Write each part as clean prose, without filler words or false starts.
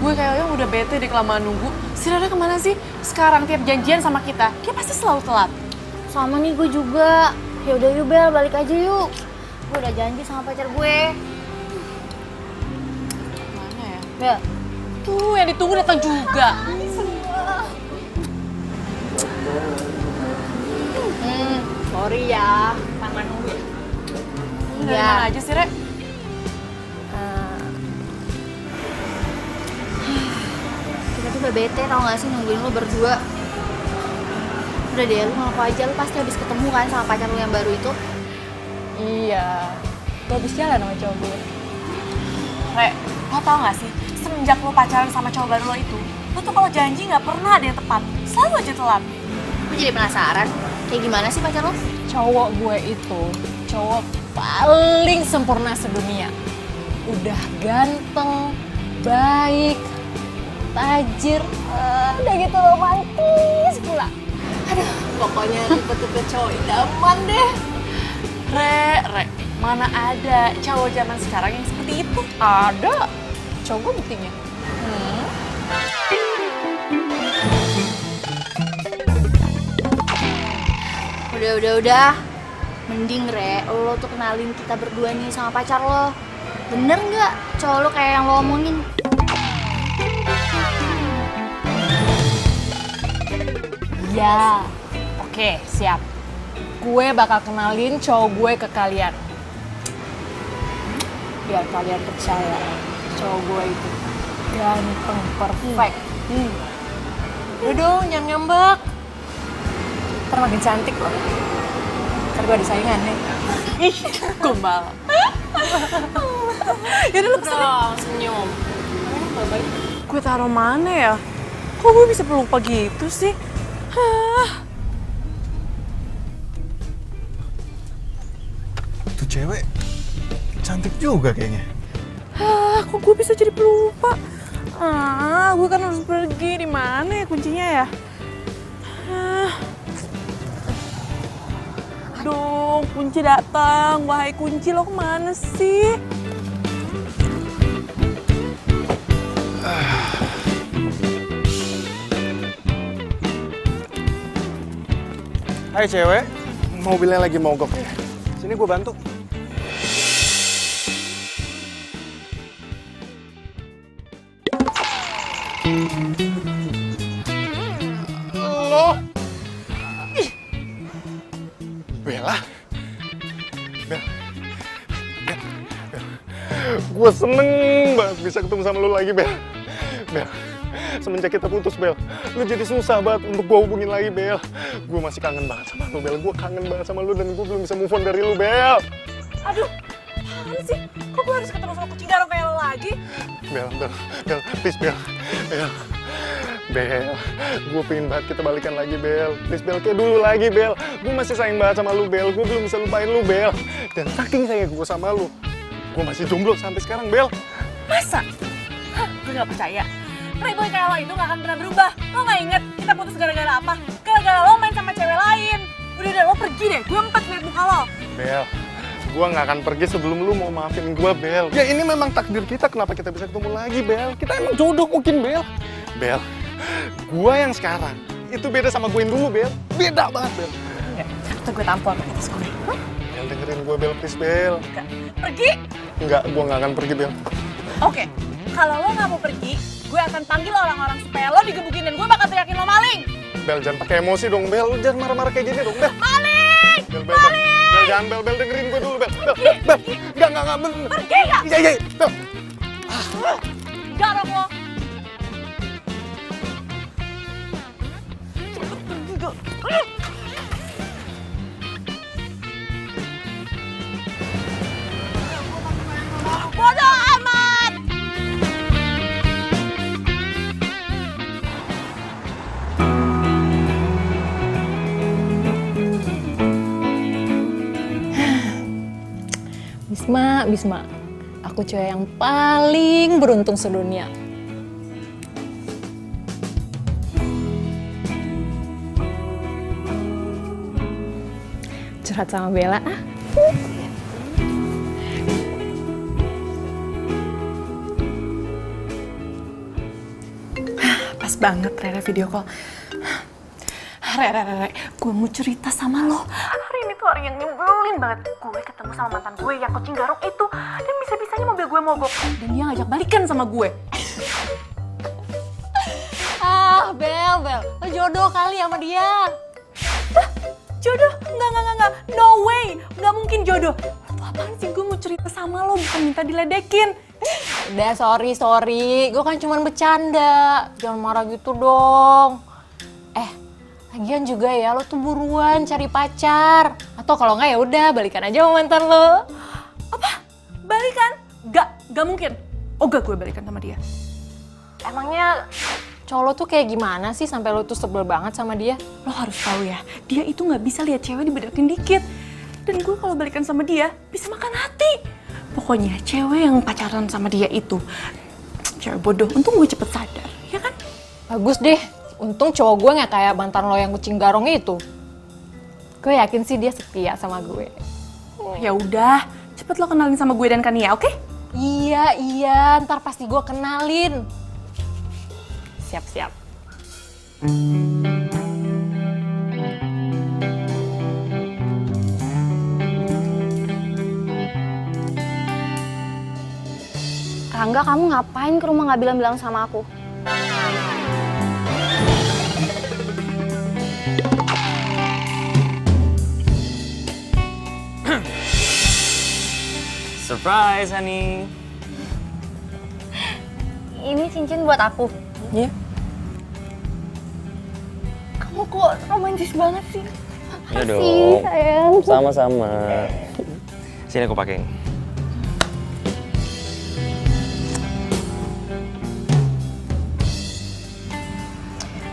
gue kayaknya udah bete deh kelamaan nunggu. Si Rara kemana sih? Sekarang tiap janjian sama kita, dia pasti selalu telat. Sama nih gue juga. Ya udah yuk Bel, balik aja yuk. Gue udah janji sama pacar gue. Mana ya? Bel. Tuh yang ditunggu datang juga. Sorry ya, tangan nunggu ya. Dari mana aja sih, Re? Kita tuh udah bete tau gak sih nungguin lo berdua. Udah deh, lu ngaku aja, lu pasti habis ketemu kan sama pacar lu yang baru itu. Iya, gue habis jalan sama cowok gue. Re, lo tau gak sih? Semenjak lo pacaran sama cowok baru lo itu, lo tuh kalau janji gak pernah ada yang tepat. Selalu aja telat. Gue jadi penasaran, kayak gimana sih pacar lo? Cowok gue itu cowok paling sempurna sedunia. Udah ganteng, baik, tajir, udah gitu romantis pula. Aduh, pokoknya tipe-tipe cowok idaman deh. Re, mana ada cowok zaman sekarang yang seperti itu? Ada, cowok gue buktinya. Udah. Mending Re, lo tuh kenalin kita berdua nih sama pacar lo. Bener nggak cowok lo kayak yang lo omongin? Ya, oke, siap. Gue bakal kenalin cowok gue ke kalian. Biar kalian percaya, cowok gue itu ganteng, perfect. Udah dong, jangan ngambek. Ntar makin cantik loh. Ntar gue ada saingan nih. Ih, gombal. Yaudah lo pesen Dong, senyum. Gue taruh mana ya? Kok gue bisa pelupa gitu sih? Tuh cewek cantik juga kayaknya. Kok gue bisa jadi pelupa? Gue kan harus pergi. Di mana ya kuncinya ya? Aduh, kunci datang. Wahai kunci, lo kemana sih? Hai cewek, mobilnya lagi mogok ya. Sini gue bantu. Lo? Bella? Bel. Gue seneng banget bisa ketemu sama lo lagi, Bel. Bel, semenjak kita putus, Bel, lu jadi susah banget untuk gue hubungin lagi, Bel. Gue masih kangen banget sama lu, Bel. Gue kangen banget sama lu dan gue belum bisa move on dari lu, Bel. Aduh, apaan sih? Kok gue harus ketemu sama kucing garong kayak lo lagi? Bel, please, Bel. Bel, gue pengen banget kita balikan lagi, Bel. Please, Bel, kayak dulu lagi, Bel. Gue masih sayang banget sama lu, Bel. Gue belum bisa lupain lu, Bel. Dan saking sayang gue sama lu, gue masih jomblo sampai sekarang, Bel. Masa? Gue gak percaya. Playboy kayak lo itu gak akan pernah berubah. Lo gak inget kita putus gara-gara apa? Gara-gara lo main sama cewek lain. Udah, lo pergi deh. Gue empat liat muka lo. Bel, gue gak akan pergi sebelum lu mau maafin gue, Bel. Ya ini memang takdir kita, kenapa kita bisa ketemu lagi, Bel? Kita emang jodoh mungkin, Bel. Bel, gue yang sekarang itu beda sama gue yang dulu, Bel. Beda banget, Bel. Enggak, atau gue tampol ke atas gue. Bel, dengerin gue, Bel, please, Bel. Pergi? Enggak, gue gak akan pergi, Bel. Oke, kalau lo gak mau pergi, gue akan panggil orang-orang supaya lo digebukin dan gue bakal teriakin lo maling. Bel, jangan pakai emosi dong, Bel. Lu jangan marah-marah kayak gini dong, Bel. Maling! Bel, jangan, Bel, dengerin gue dulu, Bel. Bel, enggak, bener. Pergi gak? Iya, Bel. Garong lo. Cepet pergi gak? Bodoh amat! Bisma, aku cewek yang paling beruntung sedunia. Curhat sama Bella ah. banget Rere video call. Rere, gue mau cerita sama lo. Hari ini tuh hari yang nyebelin banget. Gue ketemu sama mantan gue yang kucing garong itu. Dan bisa-bisanya mobil gue mogok. Dan dia ngajak balikan sama gue. Ah, Bel, lo jodoh kali sama dia. Jodoh? Enggak. No way. Nggak mungkin jodoh. Lo apaan sih? Gue mau cerita sama lo, bukan minta diledekin. Udah, sorry. Gue kan cuma bercanda. Jangan marah gitu dong. Lagian juga ya, lo tuh buruan cari pacar. Atau kalau nggak ya udah balikan aja sama mantan lo. Apa? Balikan? Nggak mungkin. Gak gue balikan sama dia. Emangnya cowok lo tuh kayak gimana sih sampai lo tuh sebel banget sama dia? Lo harus tahu ya, dia itu nggak bisa lihat cewek dibedakin dikit. Dan gue kalau balikan sama dia, bisa makan hati. Pokoknya cewek yang pacaran sama dia itu cewek bodoh. Untung gue cepet sadar, ya kan? Bagus deh. Untung cowok gue nggak kayak mantan lo yang kucing garong itu. Gue yakin sih dia setia sama gue. Ya udah, cepet lo kenalin sama gue dan Kania, oke? Iya, ntar pasti gue kenalin. Siap. Rangga, kamu ngapain ke rumah nggak bilang-bilang sama aku? Surprise, honey. Ini cincin buat aku. Iya. Kamu kok romantis banget sih? Iya Makasih, dong. sayang. Sama-sama. Sini aku pakein.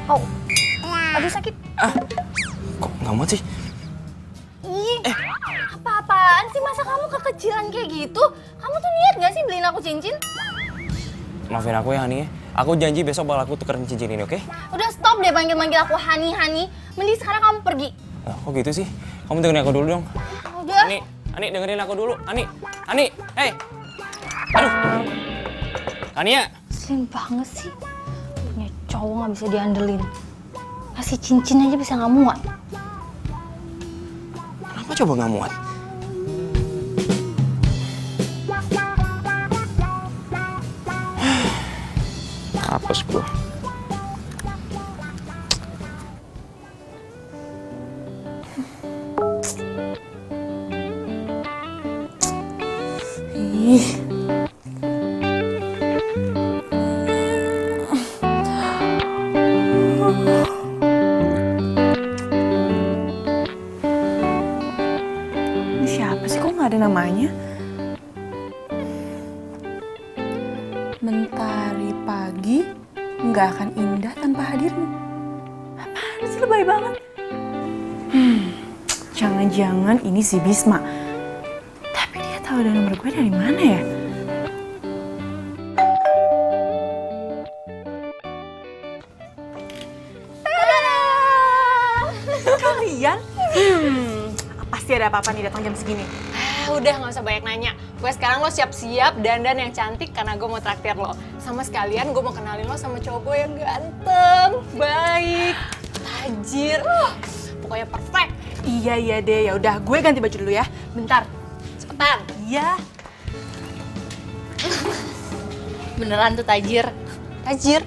Oh, aduh sakit. Kok nggak muat sih? Ih, apa-apaan sih, masa kamu kekecilan kayak gitu? Kamu tuh niat gak sih beliin aku cincin? Maafin aku ya, honey. Aku janji besok bakal aku tukerin cincin ini, oke? Udah stop deh manggil-manggil aku Hani. Mending sekarang kamu pergi. Kok gitu sih? Kamu dengerin aku dulu dong. Udah. Ani dengerin aku dulu. Ani, hey. Aduh. Ania. Slim banget sih. Punya cowok gak bisa diandelin. Kasih cincin aja bisa gak muat. Kenapa coba nggak muat? Hapus gua. Ini siapa sih? Kok nggak ada namanya? Mentari pagi nggak akan indah tanpa hadirmu. Apaan sih, lebay banget. Jangan-jangan ini si Bisma. Tapi dia tahu ada nomor gue dari mana ya? Kalian? Pasti ada apa-apa nih datang jam segini. Udah nggak usah banyak nanya. Gue sekarang lo siap-siap dandan yang cantik karena gue mau traktir lo. Sama sekalian gue mau kenalin lo sama cowok gue yang ganteng, baik, tajir, pokoknya perfect. Iya deh, ya udah gue ganti baju dulu ya. Bentar. Cepetan. Iya. Beneran tuh tajir. Tajir.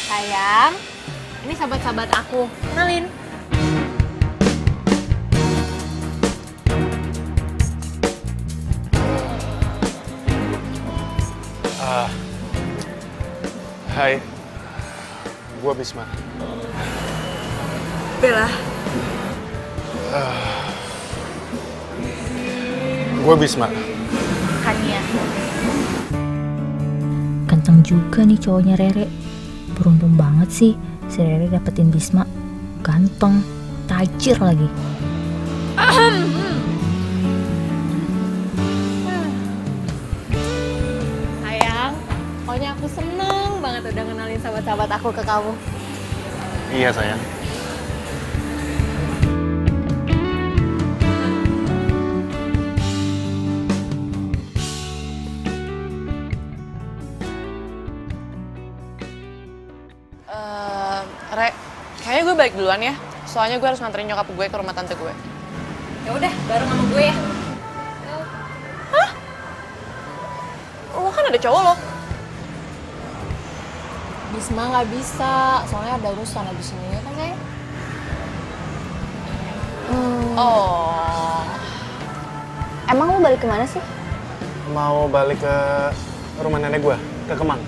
Sayang, ini sahabat-sahabat aku. Kenalin. Hai, gue Bisma. Bella, Gue Bisma. Kania. Ganteng juga nih cowoknya Rere. Beruntung banget sih si Rere dapetin Bisma. Ganteng, tajir lagi. Sayang, pokoknya aku seneng banget udah kenalin sahabat-sahabat aku ke kamu. Iya sayang. Re, kayaknya gue balik duluan ya. Soalnya gue harus nganterin nyokap gue ke rumah tante gue. Ya udah, bareng sama gue ya. Lo kan ada cowok lo. Bisma nggak bisa, soalnya ada urusan abis ini ya kan sayang? Oh. Emang lu balik kemana sih? Mau balik ke rumah nenek gue, ke Kemang.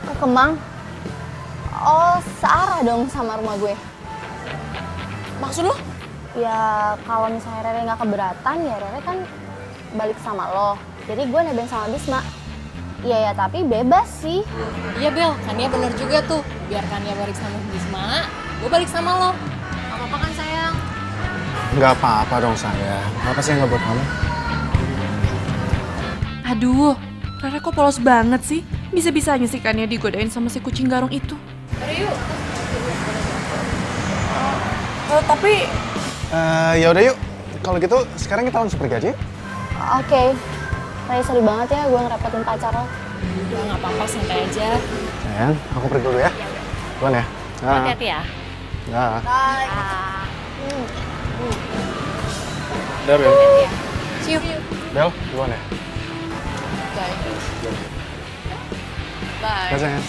Ke Kemang? Oh, searah dong sama rumah gue. Maksud lo? Ya, kalau misalnya Rere nggak keberatan, ya Rere kan balik sama lo. Jadi gue nebeng sama Bisma. Iya ya, tapi bebas sih. Iya Bel, Kania bener juga tuh. Biar Kania balik sama Bisma, gue balik sama lo. Gak apa-apa kan sayang? Nggak apa-apa dong sayang. Apa sih yang nggak buat kamu? Aduh, Rara kok polos banget sih? Bisa-bisanya sih Kania digodain sama si kucing garong itu. Yuk. Tapi Ya udah yuk. Kalau gitu sekarang kita langsung pergi aja. Yuk. Oke. Rere sorry banget ya gue ngerepotin pacar lo. Udah gak apa-apa, santai aja. Sayang, aku pergi dulu ya. Duluan ya. Hati-hati ya. Nah. Bye. Udah, Bel. See you. Bel, duluan ya. bye. Bye. Bye, sayang.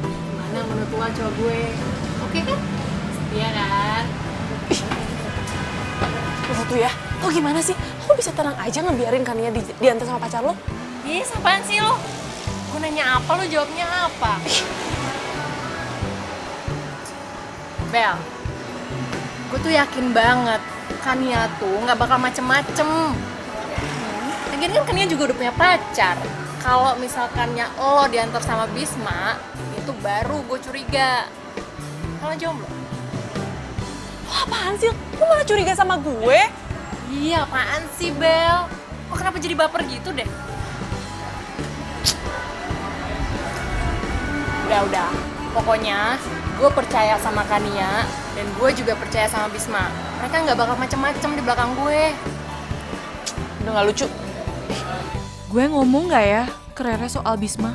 Gimana menurut lo cowok gue? Oke kan? Setia kan? Lo tuh ya, lo gimana sih? Lo bisa tenang aja ngebiarin Kania diantar sama pacar lo? Ih, apaan sih lo? Gue nanya apa, lo jawabnya apa? Bel, gue tuh yakin banget Kania tuh nggak bakal macem-macem. Lagian kan Kania juga udah punya pacar. Kalau misalkannya lo diantar sama Bisma, itu baru gue curiga. Kalau jomblo? Lo apaan sih? Lo malah curiga sama gue? Iya, apaan sih Bel? Lo kenapa jadi baper gitu deh? Udah. Pokoknya gue percaya sama Kania dan gue juga percaya sama Bisma. Mereka nggak bakal macem-macem di belakang gue. Udah gak lucu. Gue ngomong gak ya ke Rere soal Bisma?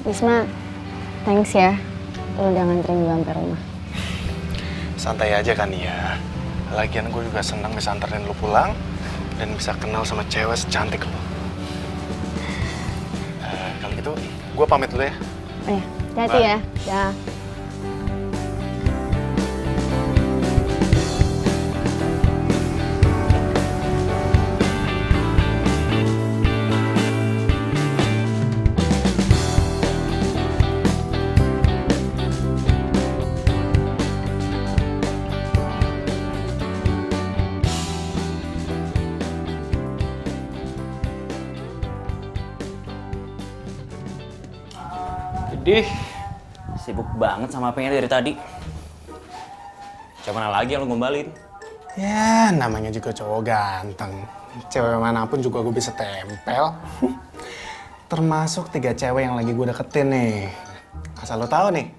Bisma, thanks ya. Lu udah nganterin gue sampai rumah. Santai aja kan ya. Lagian gue juga senang bisa anterin lu pulang dan bisa kenal sama cewek secantik lu. Kalau gitu, gue pamit dulu ya. Oh ya, hati-hati ya. Dah. Jadi, sibuk banget sama apanya dari tadi. Coba mana lagi yang lu gombalin? Ya, namanya juga cowok ganteng. Cewek manapun juga gue bisa tempel. Termasuk 3 cewek yang lagi gue deketin nih. Asal lo tahu nih,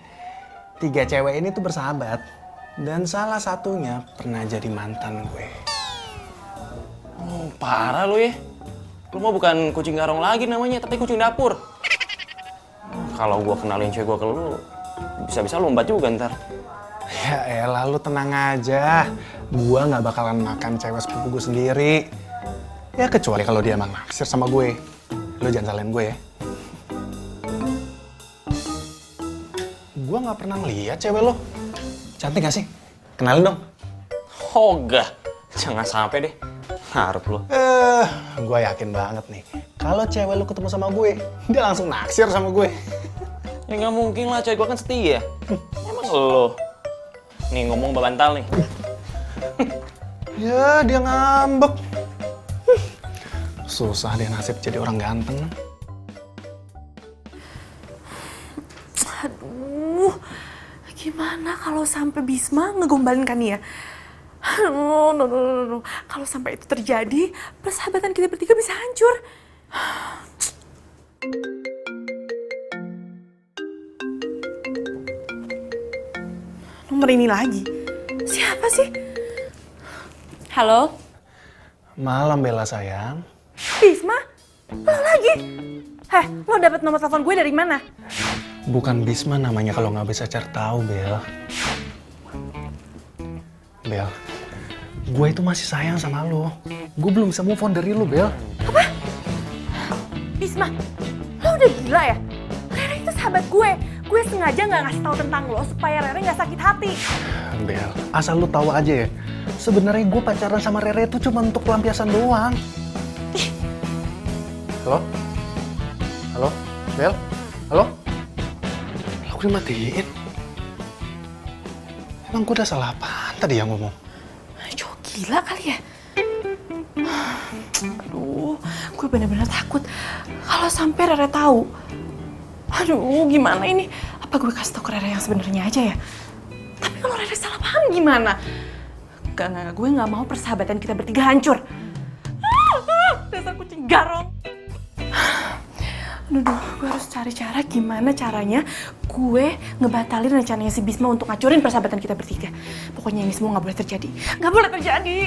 3 cewek ini tuh bersahabat. Dan salah satunya pernah jadi mantan gue. Oh, parah lu ya. Lu mah bukan kucing garong lagi namanya, tapi kucing dapur. Kalau gua kenalin cewek gua ke lu, bisa-bisa lompat juga ntar. Ya elah, lu tenang aja. Gua nggak bakalan makan cewek sepupu gue sendiri. Ya kecuali kalau dia emang naksir sama gue. Lu jangan salahin gue ya. Gua nggak pernah ngeliat cewek lo. Cantik gak sih? Kenalin dong. Hoga, jangan sampai deh. Harap lu. Gue yakin banget nih. Kalau cewek lu ketemu sama gue, dia langsung naksir sama gue. Ya nggak mungkin lah, cewek gua kan setia. Emang lo. Nih ngomong babantal nih. Ya, dia ngambek. Susah deh nasib jadi orang ganteng. Aduh, gimana kalau sampai Bisma ngegombalin Kania? No. Kalau sampai itu terjadi, persahabatan kita bertiga bisa hancur. Nomor ini lagi. Siapa sih? Halo? Malam Bella sayang. Bisma? Lo lagi? Heh, lo dapet nomor telepon gue dari mana? Bukan Bisma namanya kalau nggak bisa cari tahu, Bel. Bel, gue itu masih sayang sama lo. Gue belum bisa move on dari lo, Bel. Apa? Bisma, lo udah gila ya? Rere itu sahabat gue. Gue sengaja nggak ngasih tahu tentang lo supaya Rere nggak sakit hati. Bel, asal lo tahu aja ya. Sebenarnya gue pacaran sama Rere itu cuma untuk pelampiasan doang. Halo? Halo? Bel? Halo? Aku dimatiin. Emang gue udah salah apaan tadi yang ngomong? Cowok gila kali ya? Aduh, gue bener-bener takut kalau sampai Rere tahu. Aduh, gimana ini? Apa gue kasih tau ke Rere yang sebenarnya aja ya? Tapi kalau Rere salah paham gimana? Gak, gue gak mau persahabatan kita bertiga hancur. Dasar kucing garong. Aduh, gue harus cari cara gimana caranya gue ngebatalin rencananya si Bisma untuk ngancurin persahabatan kita bertiga. Pokoknya ini semua gak boleh terjadi. Gak boleh terjadi!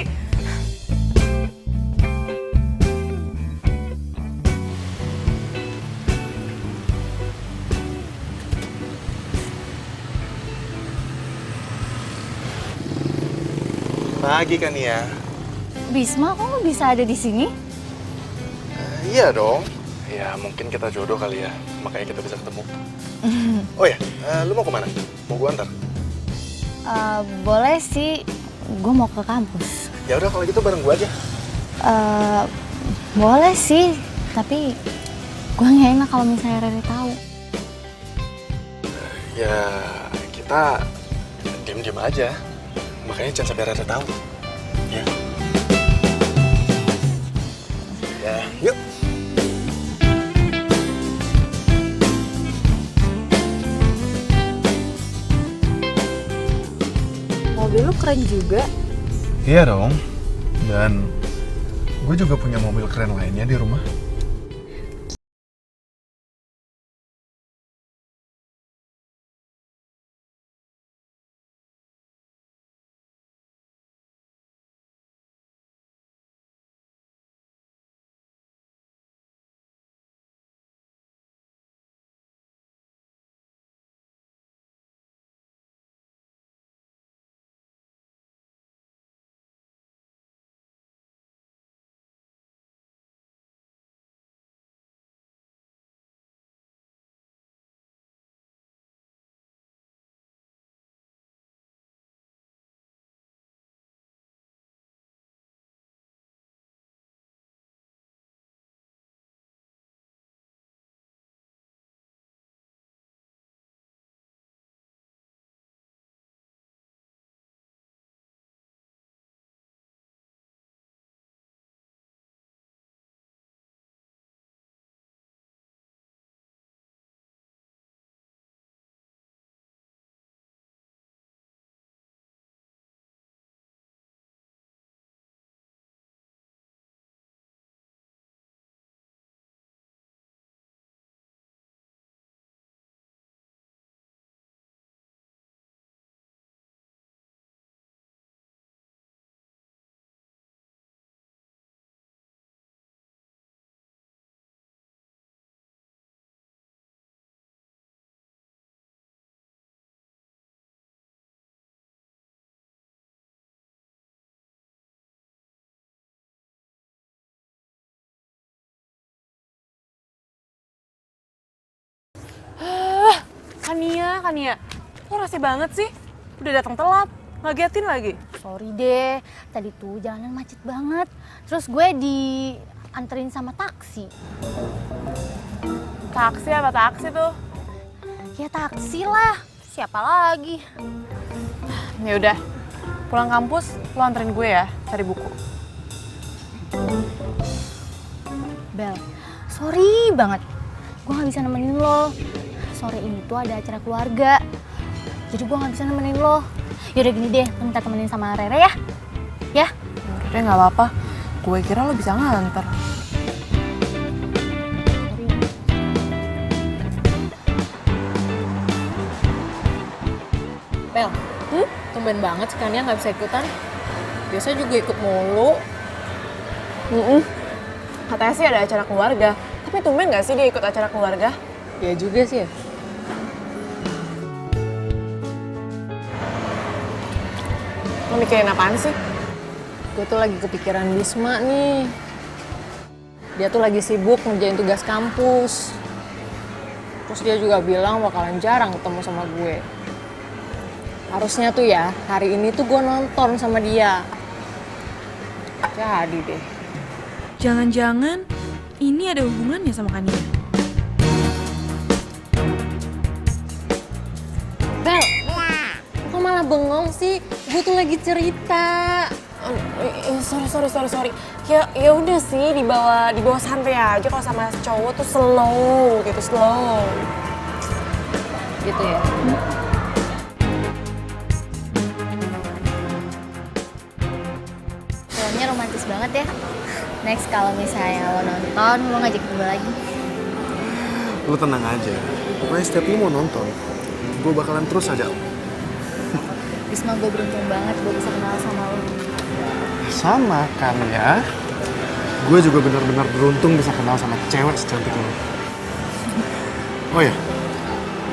Pagi kan ya? Bisma, kok lo bisa ada di sini? Iya dong. Ya mungkin kita jodoh kali ya, makanya kita bisa ketemu. Oh ya, lu mau kemana? Mau gua antar? Boleh sih, gue mau ke kampus. Ya udah kalau gitu bareng gua aja. Boleh sih, tapi gue nggak enak kalau misalnya Rere tahu. Ya kita diem-diem aja. Makanya jangan sampai Rere tahu. Ya. Ya, yuk. Mobil lu keren juga. Iya dong. Dan gue juga punya mobil keren lainnya di rumah. Kania, lo rese banget sih. Udah datang telat, ngagetin lagi. Sorry deh, tadi tuh jalanan macet banget. Terus gue dianterin sama taksi. Taksi apa taksi tuh? Ya taksi lah, siapa lagi? Ya udah, pulang kampus lo anterin gue ya cari buku. Bel, sorry banget. Gue gak bisa nemenin lo. Sore ini tuh ada acara keluarga. Jadi gue gak bisa nemenin lo. Yaudah gini deh, lo minta temenin sama Rere ya. Ya? Udah nggak apa-apa. Gue kira lo bisa nganter. Bel, tumben banget sih Kania nggak bisa ikutan. Biasanya juga ikut mulu. Katanya sih ada acara keluarga. Tapi tumben nggak sih dia ikut acara keluarga? Ya juga sih ya. Lo mikirin apaan sih? Gue tuh lagi kepikiran Bisma nih. Dia tuh lagi sibuk ngerjain tugas kampus. Terus dia juga bilang bakalan jarang ketemu sama gue. Harusnya tuh ya, hari ini tuh gue nonton sama dia. Jadi deh. Jangan-jangan ini ada hubungannya sama Kania. Bel, kok malah bengong sih? Gue tuh lagi cerita. Sorry. Ya udah sih dibawa santai aja kalau sama cowok tuh slow. Gitu ya. Filmnya romantis banget ya. Next kalau misalnya lo nonton, lo ngajak gue lagi. Lu tenang aja. Pokoknya setiap lu mau nonton, gue bakalan terus aja. Bisma, gue beruntung banget gue bisa kenal sama lo. Sama kan ya. Gue juga benar-benar beruntung bisa kenal sama cewek secantik lu. Oh ya,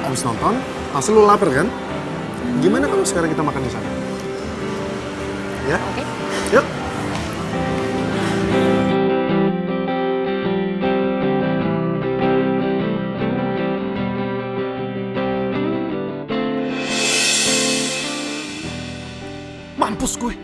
abis nonton, pasti lu lapar kan? Gimana kalau sekarang kita makan di sana? Ya? Oke. Yuk. Mampus gue.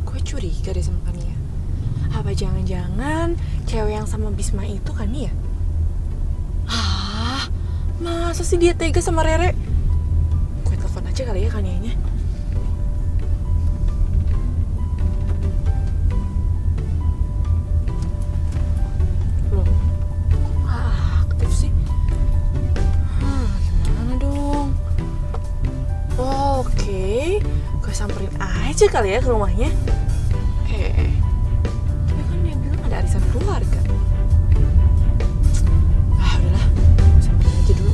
Gue curiga deh sama Kania. Apa jangan-jangan cewek yang sama Bisma itu Kania? Masa sih dia tega sama Rere? Gue telepon aja kali ya Kanianya. Loh, kok nggak aktif sih? Gimana dong? Oke, gue samperin aja kali ya ke rumahnya. Tapi kan dia bilang ada arisan keluarga. Udahlah, gue samperin aja dulu.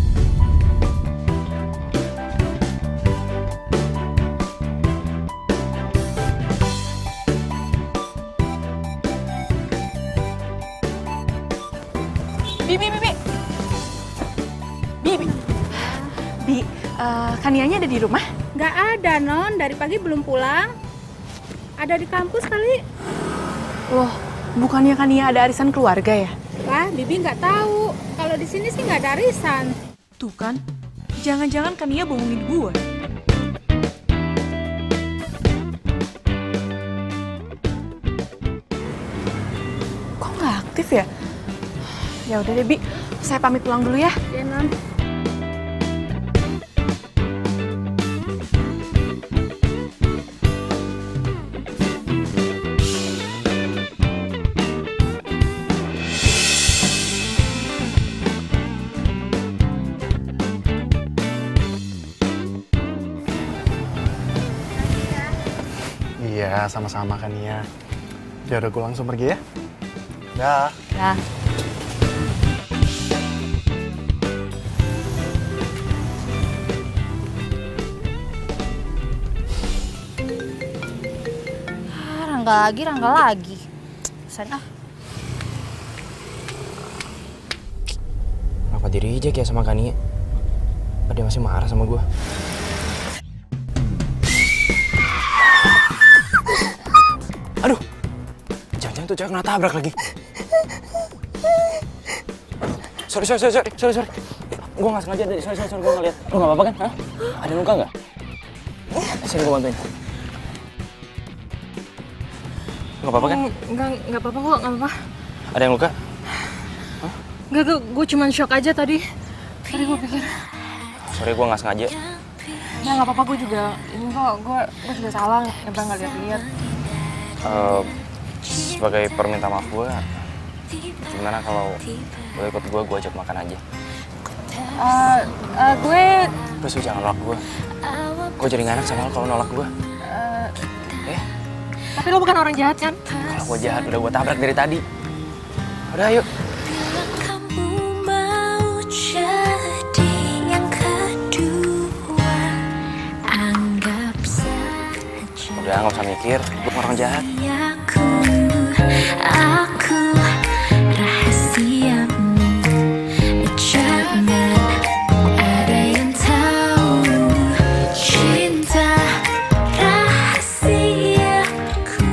Bi, Kanianya ada di rumah? Nggak ada, Non. Dari pagi belum pulang. Ada di kampus kali. Loh, bukannya Kania ada arisan keluarga ya? Lah, Bibi nggak tahu. Kalau di sini sih nggak ada arisan. Tuh kan, jangan-jangan Kania bohongin gue. Kok nggak aktif ya? Ya udah deh, Bi. Saya pamit pulang dulu ya. Ya, Non. Iya, sama-sama kan ya. Ya udah gue langsung pergi ya. Dah. Dah. Rangga lagi. Sen ah. Kenapa di reject ya sama Kania? Apa dia masih marah sama gue? Aduh, jangan-jangan tuh cewek kena tabrak lagi. Sorry. Gue nggak sengaja tadi. Sorry, gue nggak lihat. Lo nggak apa-apa kan? Hah? Ada luka nggak? Sini gue bantuin. Nggak apa-apa kan? Nggak apa-apa kok, nggak apa-apa. Ada yang luka? Nggak, gue cuma shock aja tadi. Tadi gue pikir. Sorry, gue nggak sengaja. Ya nggak apa-apa, gue juga. Ini kok, gue juga salah. Nyebrang nggak lihat-lihat. Sebagai perminta maaf gue, gimana kalau lo ikut gue ajak makan aja? Please, jangan nolak gue. Gue jadi nggak enak sama lo kalau nolak gue. Tapi lo bukan orang jahat kan? Kalau gue jahat, udah gue tabrak dari tadi. Udah, ayo. Udah, nggak usah mikir. Gue bukan orang jahat. Aku rahasiamu, jangan ada yang tahu cinta rahasiaku.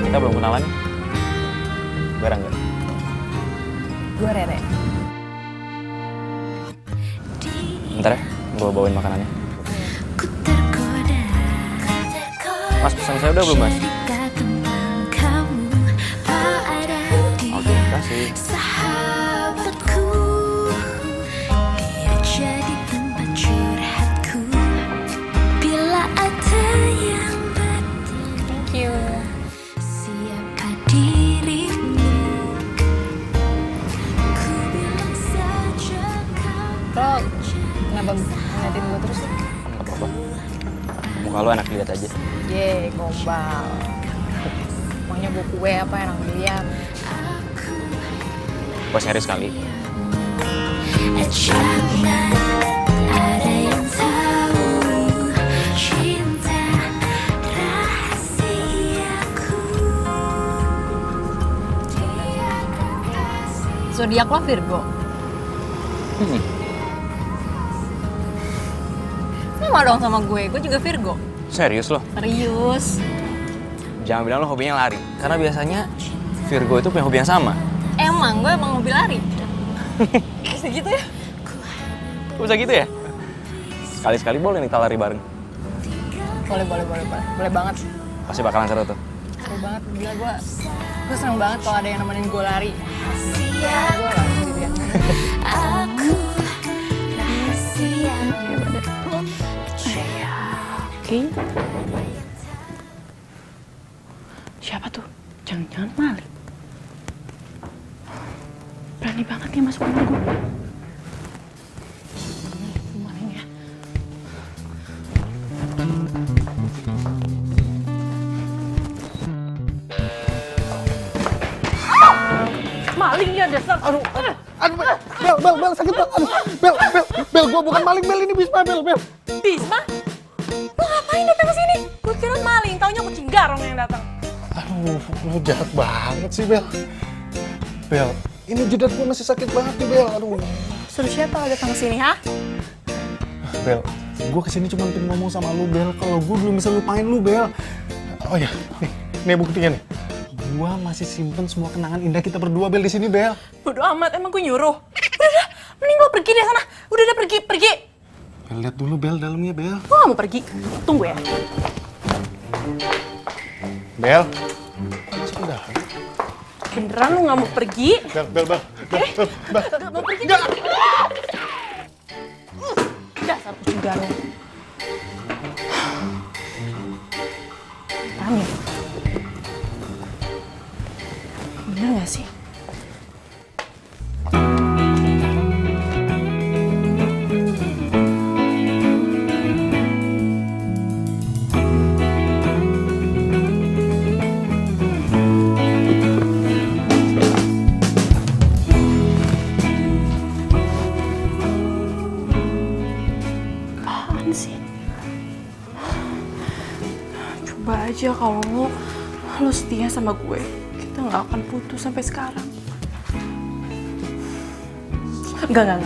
Kita belum kenalan. Gue Rangga. Gue Rere. Bentar ya, gue bawain makanannya. Ku tergoda, Mas, pesan saya udah belum, Mas? Oke, kasih. sahabatku, dia jadi tempat curhatku bila ada yang bertanya. Thank you. Siapa dirimu? Ku bilang saja kau. Lo kenapa ngeliatin gue terus sih? Gak apa-apa. Muka lo enak dilihat aja. Ye, gombal. Maunya gue kue apa yang dilihat. Gue serius kali. Jangan ada yang tahu cinta rahasiaku. Zodiak lo Virgo. Sama dong sama gue juga Virgo. Serius lo? Serius. Jangan bilang lo hobinya lari. Karena biasanya Virgo itu punya hobi yang sama. Emang gue emang hobi lari. Bisa gitu ya? Bisa gitu ya? Sekali-sekali boleh nih kita lari bareng. Boleh banget. Pasti bakalan seru tuh. Seru banget, gila gue seneng banget kalau ada yang nemenin gue lari. Gue lari sendirian. Aku rahasiamu. Oke. Siapa tuh? Jangan-jangan Malik. Berani banget dia masuk rumah gue. Maling ya. Maling ya dasar. Aduh, Bel, sakit Bel. Bel, gua bukan maling, Bel, ini Bisma, Bel. Bisma? Lu ngapain datang ke sini? Gue kira maling, taunya kucing garong yang datang. Aduh, lu jahat banget sih, Bel. Bel, ini jidat gua masih sakit banget nih, Bel. Aduh. Suruh siapa datang ke sini, ha? Bel, gua kesini cuma pengen ngomong sama lu, Bel. Kalau gua belum bisa lupain lu, Bel. Oh ya, nih buktinya nih. Gua masih simpen semua kenangan indah kita berdua, Bel, di sini, Bel. Bodo amat, emang gue nyuruh. Udah, mending lo pergi deh sana. Udah pergi. Bel, lihat dulu, Bel, dalamnya, Bel. Gue gak mau pergi. Tunggu ya. Bel. Sudah. Beneran lo gak mau pergi? Bel. Gak mau pergi? Dasar kucing garong. Paham ya? Bener gak sih? Apaan sih? Coba aja kalau lo setia sama gue, kita nggak akan putus sampai sekarang. Enggak.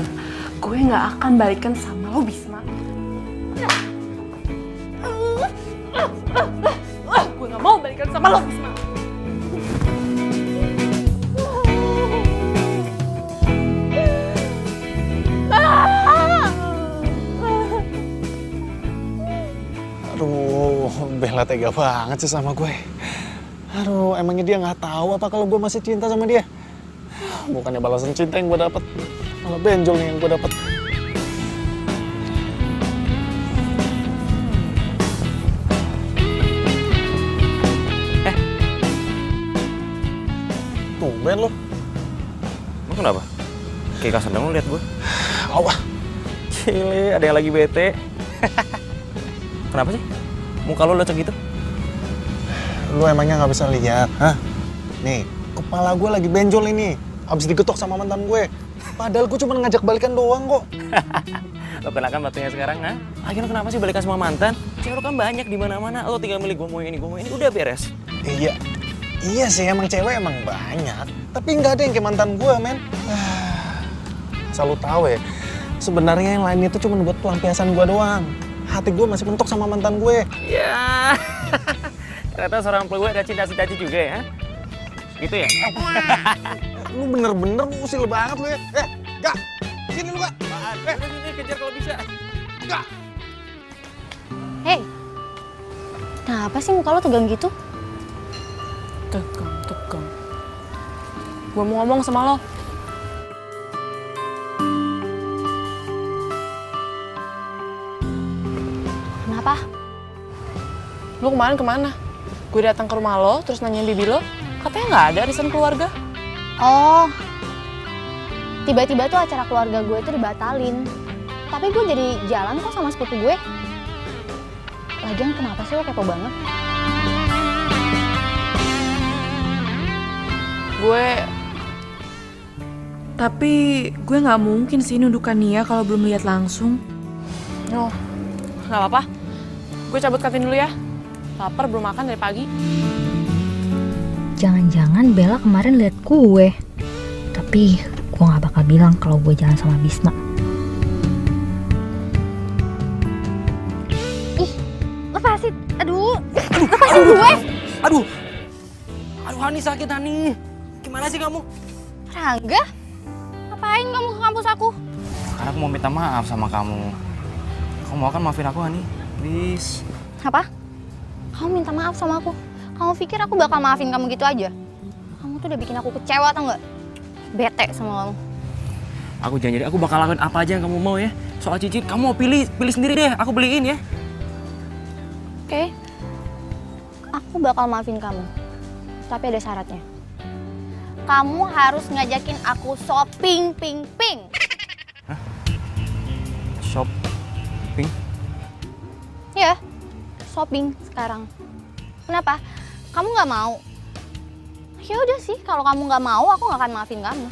Gue nggak akan balikan sama lo, Bisma. Gue nggak mau balikan sama lo, Bisma. Aduh, Bella tega banget sih sama gue. Aduh, emangnya dia nggak tahu apa kalau gue masih cinta sama dia? Bukannya balasan cinta yang gue dapet, malah benjol nih yang gue dapet. Tumben lo. Lo kenapa? Kayak kasar dong lo liat gue. Awah. Cile, ada yang lagi bete. Kenapa sih? Muka lo lecek gitu? Lu emangnya nggak bisa lihat, hah? Nih, kepala gue lagi benjol ini. Abis digetok sama mantan gue. Padahal gue cuma ngajak balikan doang kok. Lo kenakan batunya sekarang, ha? Lagi lo kenapa sih balikan sama mantan? Cewek lo kan banyak di mana-mana. Lo tinggal milih gue mau ini, udah beres. Iya sih, emang cewek emang banyak. Tapi nggak ada yang kayak mantan gue, men. Asal lu tahu ya, sebenarnya yang lain itu cuma buat pelampiasan gue doang. Hati gue masih mentok sama mantan gue. Ya, ternyata seorang peluit ada cinta-cinta juga ya? Gitu ya? Lu bener-bener usil banget lu ya. Gak! Sini lu, Gak! Ini kejar kalau bisa. Gak! Hei, kenapa sih muka lo tegang gitu? Tegang. Gue mau ngomong sama lo. Kenapa? Lo kemarin kemana? Gue datang ke rumah lo, terus nanyain bibi lo. Katanya nggak ada arisan keluarga. Oh, tiba-tiba tuh acara keluarga gue tuh dibatalin. Tapi gue jadi jalan kok sama sepupu gue. Lagian kenapa sih lo kepo banget? Tapi gue nggak mungkin sih nundukan Nia kalau belum lihat langsung. Oh, nggak apa-apa. Gue cabut kantin dulu ya. Lapar belum makan dari pagi. Jangan-jangan Bella kemarin lihat gue. Tapi gue gak bakal bilang kalau gue jalan sama Bisma. Ih, lepasin. Aduh, lepasin gue. Aduh, Hani sakit, Hani. Gimana sih kamu? Rangga, ngapain kamu ke kampus aku? Karena aku mau minta maaf sama kamu. Kamu mau kan maafin aku, Hani? Please. Apa? Kamu minta maaf sama aku? Kamu pikir aku bakal maafin kamu gitu aja? Kamu tuh udah bikin aku kecewa, tau nggak? Bete sama kamu. Aku janji, aku bakal lakuin apa aja yang kamu mau ya. Soal cicit, kamu mau pilih sendiri deh. Aku beliin ya. Oke. Aku bakal maafin kamu. Tapi ada syaratnya. Kamu harus ngajakin aku shopping, ping. Shopping? Ya, shopping sekarang. Kenapa? Kamu nggak mau? Ya udah sih, kalau kamu nggak mau, aku nggak akan maafin kamu.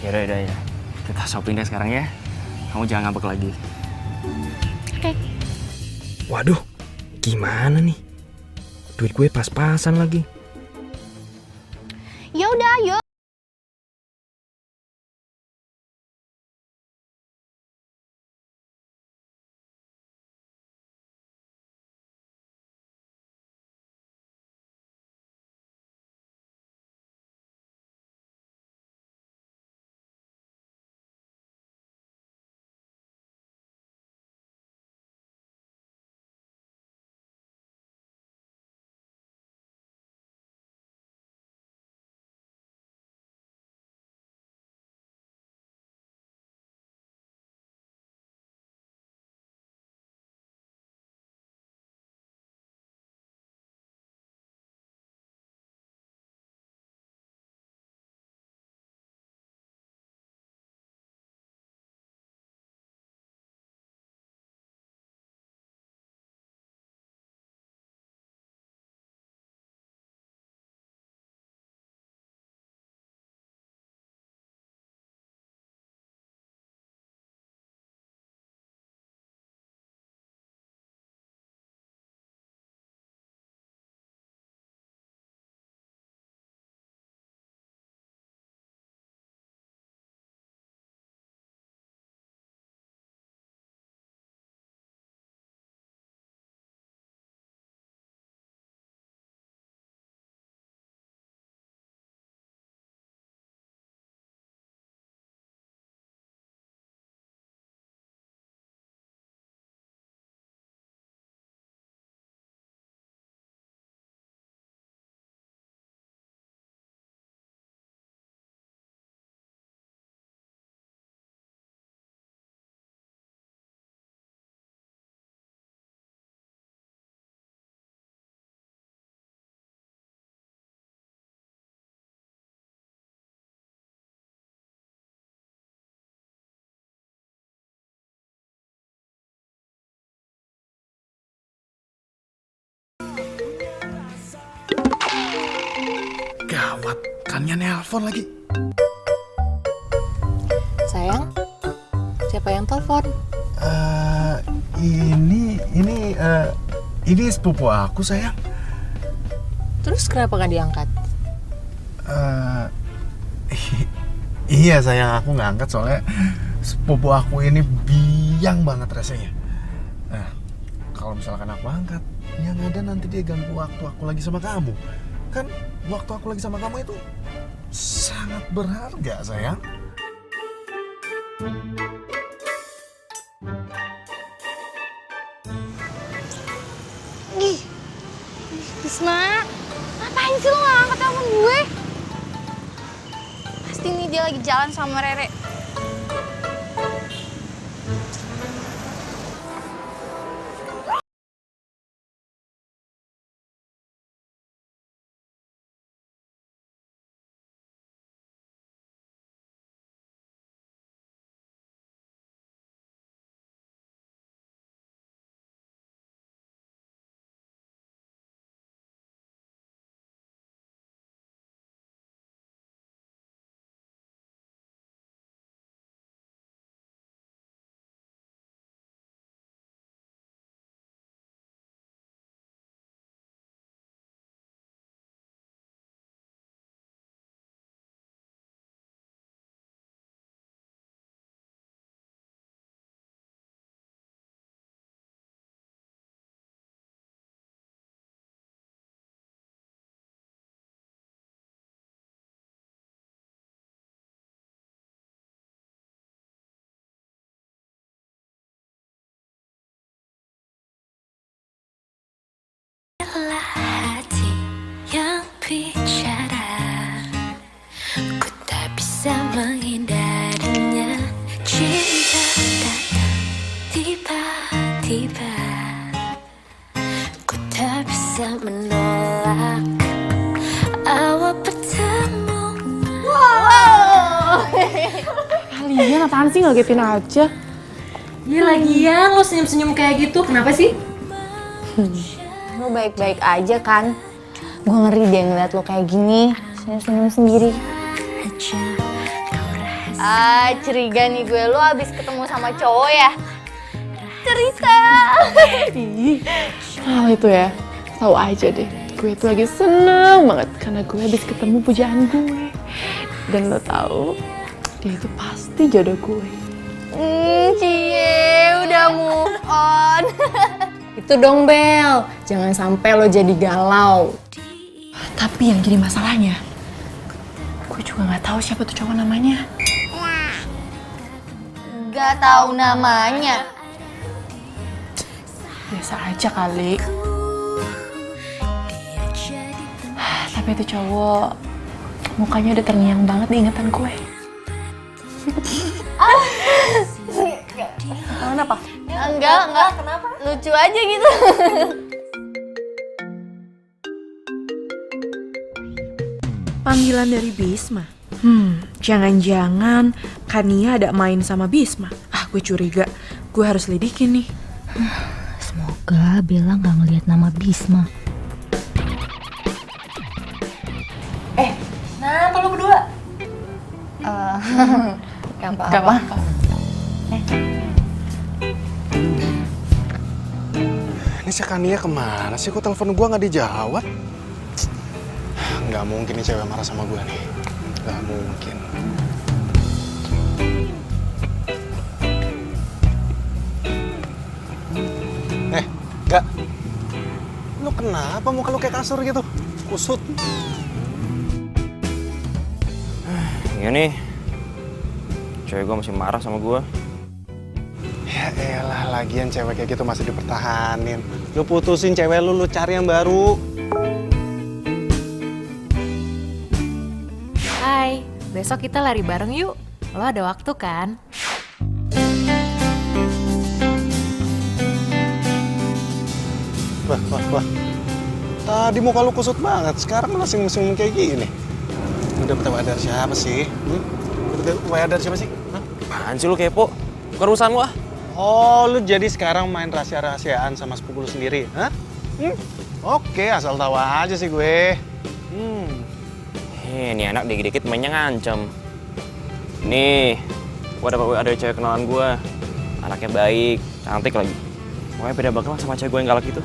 Yaudah ya. Kita shopping deh sekarang ya. Kamu jangan ngambek lagi. Oke. Waduh, gimana nih? Duit gue pas-pasan lagi. Ya udah, ayo. Gawat, kannya nelpon lagi. Sayang, siapa yang telepon? Ini sepupu aku, sayang. Terus kenapa nggak diangkat? Iya, sayang, aku nggak angkat soalnya sepupu aku ini biang banget rasanya. Nah, kalau misalkan aku angkat, yang ada nanti dia ganggu waktu aku lagi sama kamu. Kan waktu aku lagi sama kamu itu sangat berharga, sayang. Bisma, ngapain sih lo gak angkat telepon gue? Pasti nih dia lagi jalan sama Rere. hati yang bicara, ku tak bisa menghindarinya. Cinta datang tiba-tiba, ku tak bisa menolak awal pertemuan. Kalian apaan sih ngagetin aja? Ya lagian lo senyum-senyum kayak gitu, kenapa sih? Lo baik-baik aja kan? Gue ngeri deh ngeliat lo kayak gini, senyum-senyum sendiri. Curiga nih gue, lo abis ketemu sama cowok ya? Cerita! Ih, itu ya, tahu aja deh. Gue tuh lagi seneng banget karena gue habis ketemu pujaan gue. Dan lo tahu, dia itu pasti jodoh gue. Cie, udah move on. Itu dong Bel, jangan sampai lo jadi galau. Tapi yang jadi masalahnya, gue juga nggak tahu siapa tuh cowok namanya. Gak tahu namanya. Biasa aja kali. Tapi itu cowok mukanya udah terngiang banget di ingatan gue. Kenapa? Enggak. Kenapa? Lucu aja gitu. Panggilan dari Bisma. Jangan-jangan Kania ada main sama Bisma. Gue curiga. Gue harus lidikin nih. Semoga Bella nggak ngelihat nama Bisma. Nah, apa lo berdua? Gak apa-apa. Ini si Kania kemana sih? Kok telepon gue nggak dijawab? Nggak mungkin nih cewek marah sama gue nih. Nggak mungkin. Gak. Lu kenapa muka lu kayak kasur gitu? Kusut. Iya nih, cewek gue masih marah sama gue. Ya elah, lagian cewek kayak gitu masih dipertahanin. Lu putusin cewek lu cari yang baru. Hai, besok kita lari bareng yuk. Lo ada waktu kan? Wah. Tadi muka lu kusut banget, sekarang masih musim kayak gini. Lu dapet WA dari siapa sih? Dapet WA dari siapa sih? Hah? Apaan sih lu kepo? Bukan urusan lu ah. Oh, lu jadi sekarang main rahasia-rahasiaan sama sepupu lu sendiri, hah? Oke, asal tahu aja sih gue. Ini anak dikit-dikit mainnya ngancem. Nih, gua dapat WA dari cewek kenalan gua. Anaknya baik, cantik lagi. Pokoknya beda banget lah sama cewek gue yang galak itu.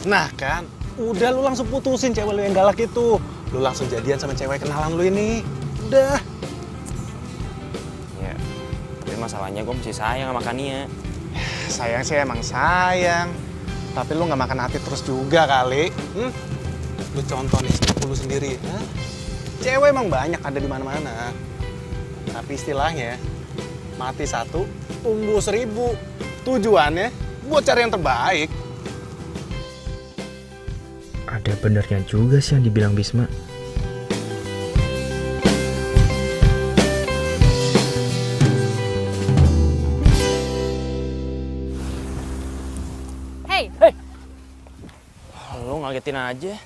Nah kan, udah lu langsung putusin cewek lu yang galak itu. Lu langsung jadian sama cewek kenalan lu ini. Udah. Ya, tapi masalahnya gue masih sayang sama Kania. Sayang sih emang sayang. Tapi lu nggak makan hati terus juga kali. Lu contoh nih lu sendiri. Hah? Cewek emang banyak ada di mana-mana. Tapi istilahnya, mati satu, tumbuh 1000. Tujuannya buat cari yang terbaik. Ada benernya juga sih yang dibilang Bisma. Hey, Lu ngagetin aja.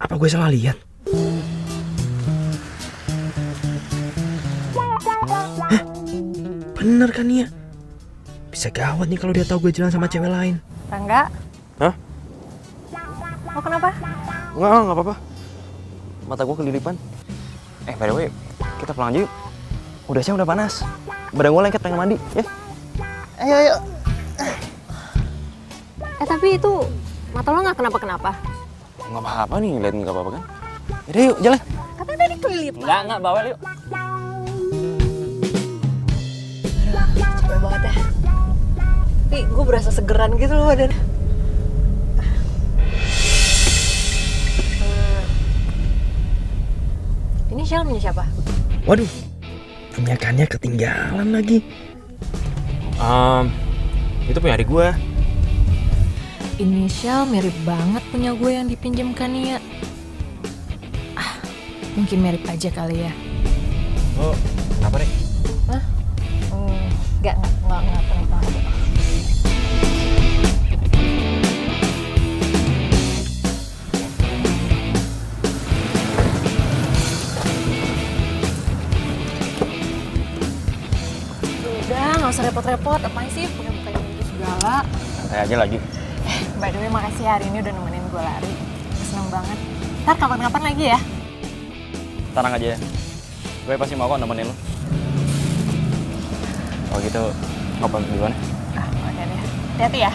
Apa gue salah lihat? Hah? Bener kan Nia? Bisa gawat nih kalau dia tahu gue jalan sama cewek lain. Rangga. Hah? Lo kenapa? Nggak apa-apa. Mata gue kelilipan. By the way, kita pulang aja yuk. Udah siang, udah panas. Badan gue lengket pengen mandi, ya? Ayo. Tapi itu mata lo nggak kenapa-kenapa? Nggak apa-apa nih, lihat nggak apa-apa kan? Yaudah yuk, jalan. Katanya tadi kelilipan. Nggak, bawel yuk. Capek banget ya. Tapi gue berasa segeran gitu loh badan. Ini Shell punya siapa? Waduh, punya Kania ketinggalan lagi. Itu punya adik gue. Inisial mirip banget punya gue yang dipinjam Kania. Mungkin mirip aja kali ya. Oh, kenapa Rek? Hah? Enggak kenapa. Udah, nggak usah repot-repot. Apaan sih punya bukain gitu segala. Santai aja lagi. By the way, makasih hari ini udah nemenin gue lari. Gue seneng banget. Ntar kapan-kapan lagi ya. Tenang aja ya. Gue pasti mau kok nemenin lo. Kalau gitu, ngobrol duluan ya. Oke deh. Hati-hati ya.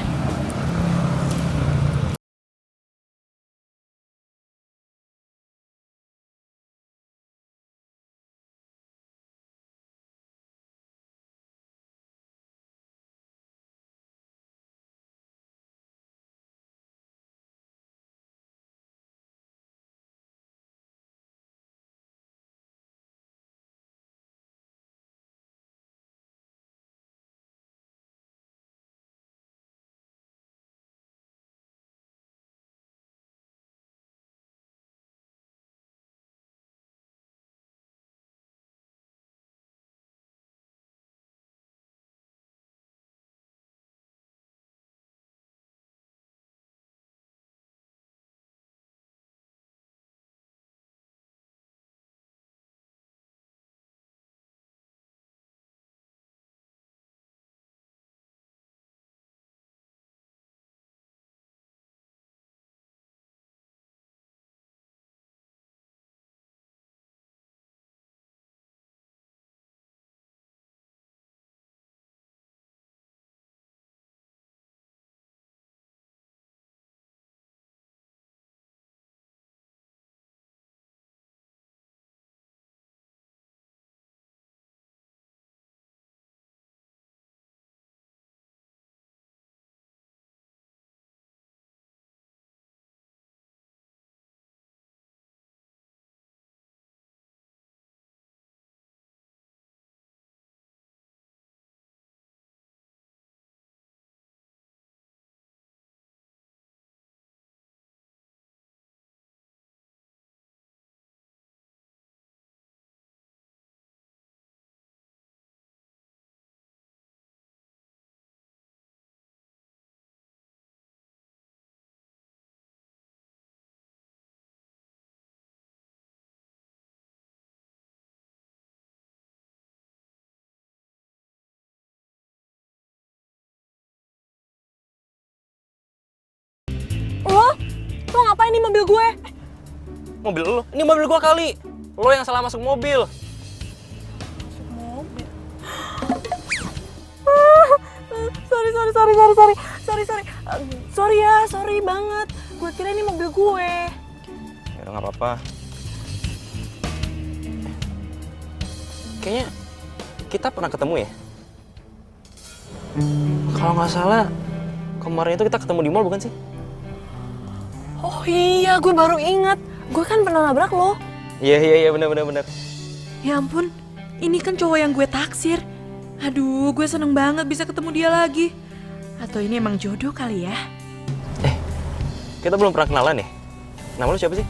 ini mobil gue. Mobil lo? Ini mobil gua kali. Lo yang salah masuk mobil. Sorry banget. Gue kira ini mobil gue. Ya udah nggak apa-apa. Kayaknya kita pernah ketemu ya? Kalau nggak salah, kemarin itu kita ketemu di mall bukan sih? Oh iya, gue baru ingat. Gue kan pernah nabrak lo. Iya benar. Ya ampun, ini kan cowok yang gue taksir. Aduh, gue seneng banget bisa ketemu dia lagi. Atau ini emang jodoh kali ya? Kita belum pernah kenalan ya? Nama lu siapa sih?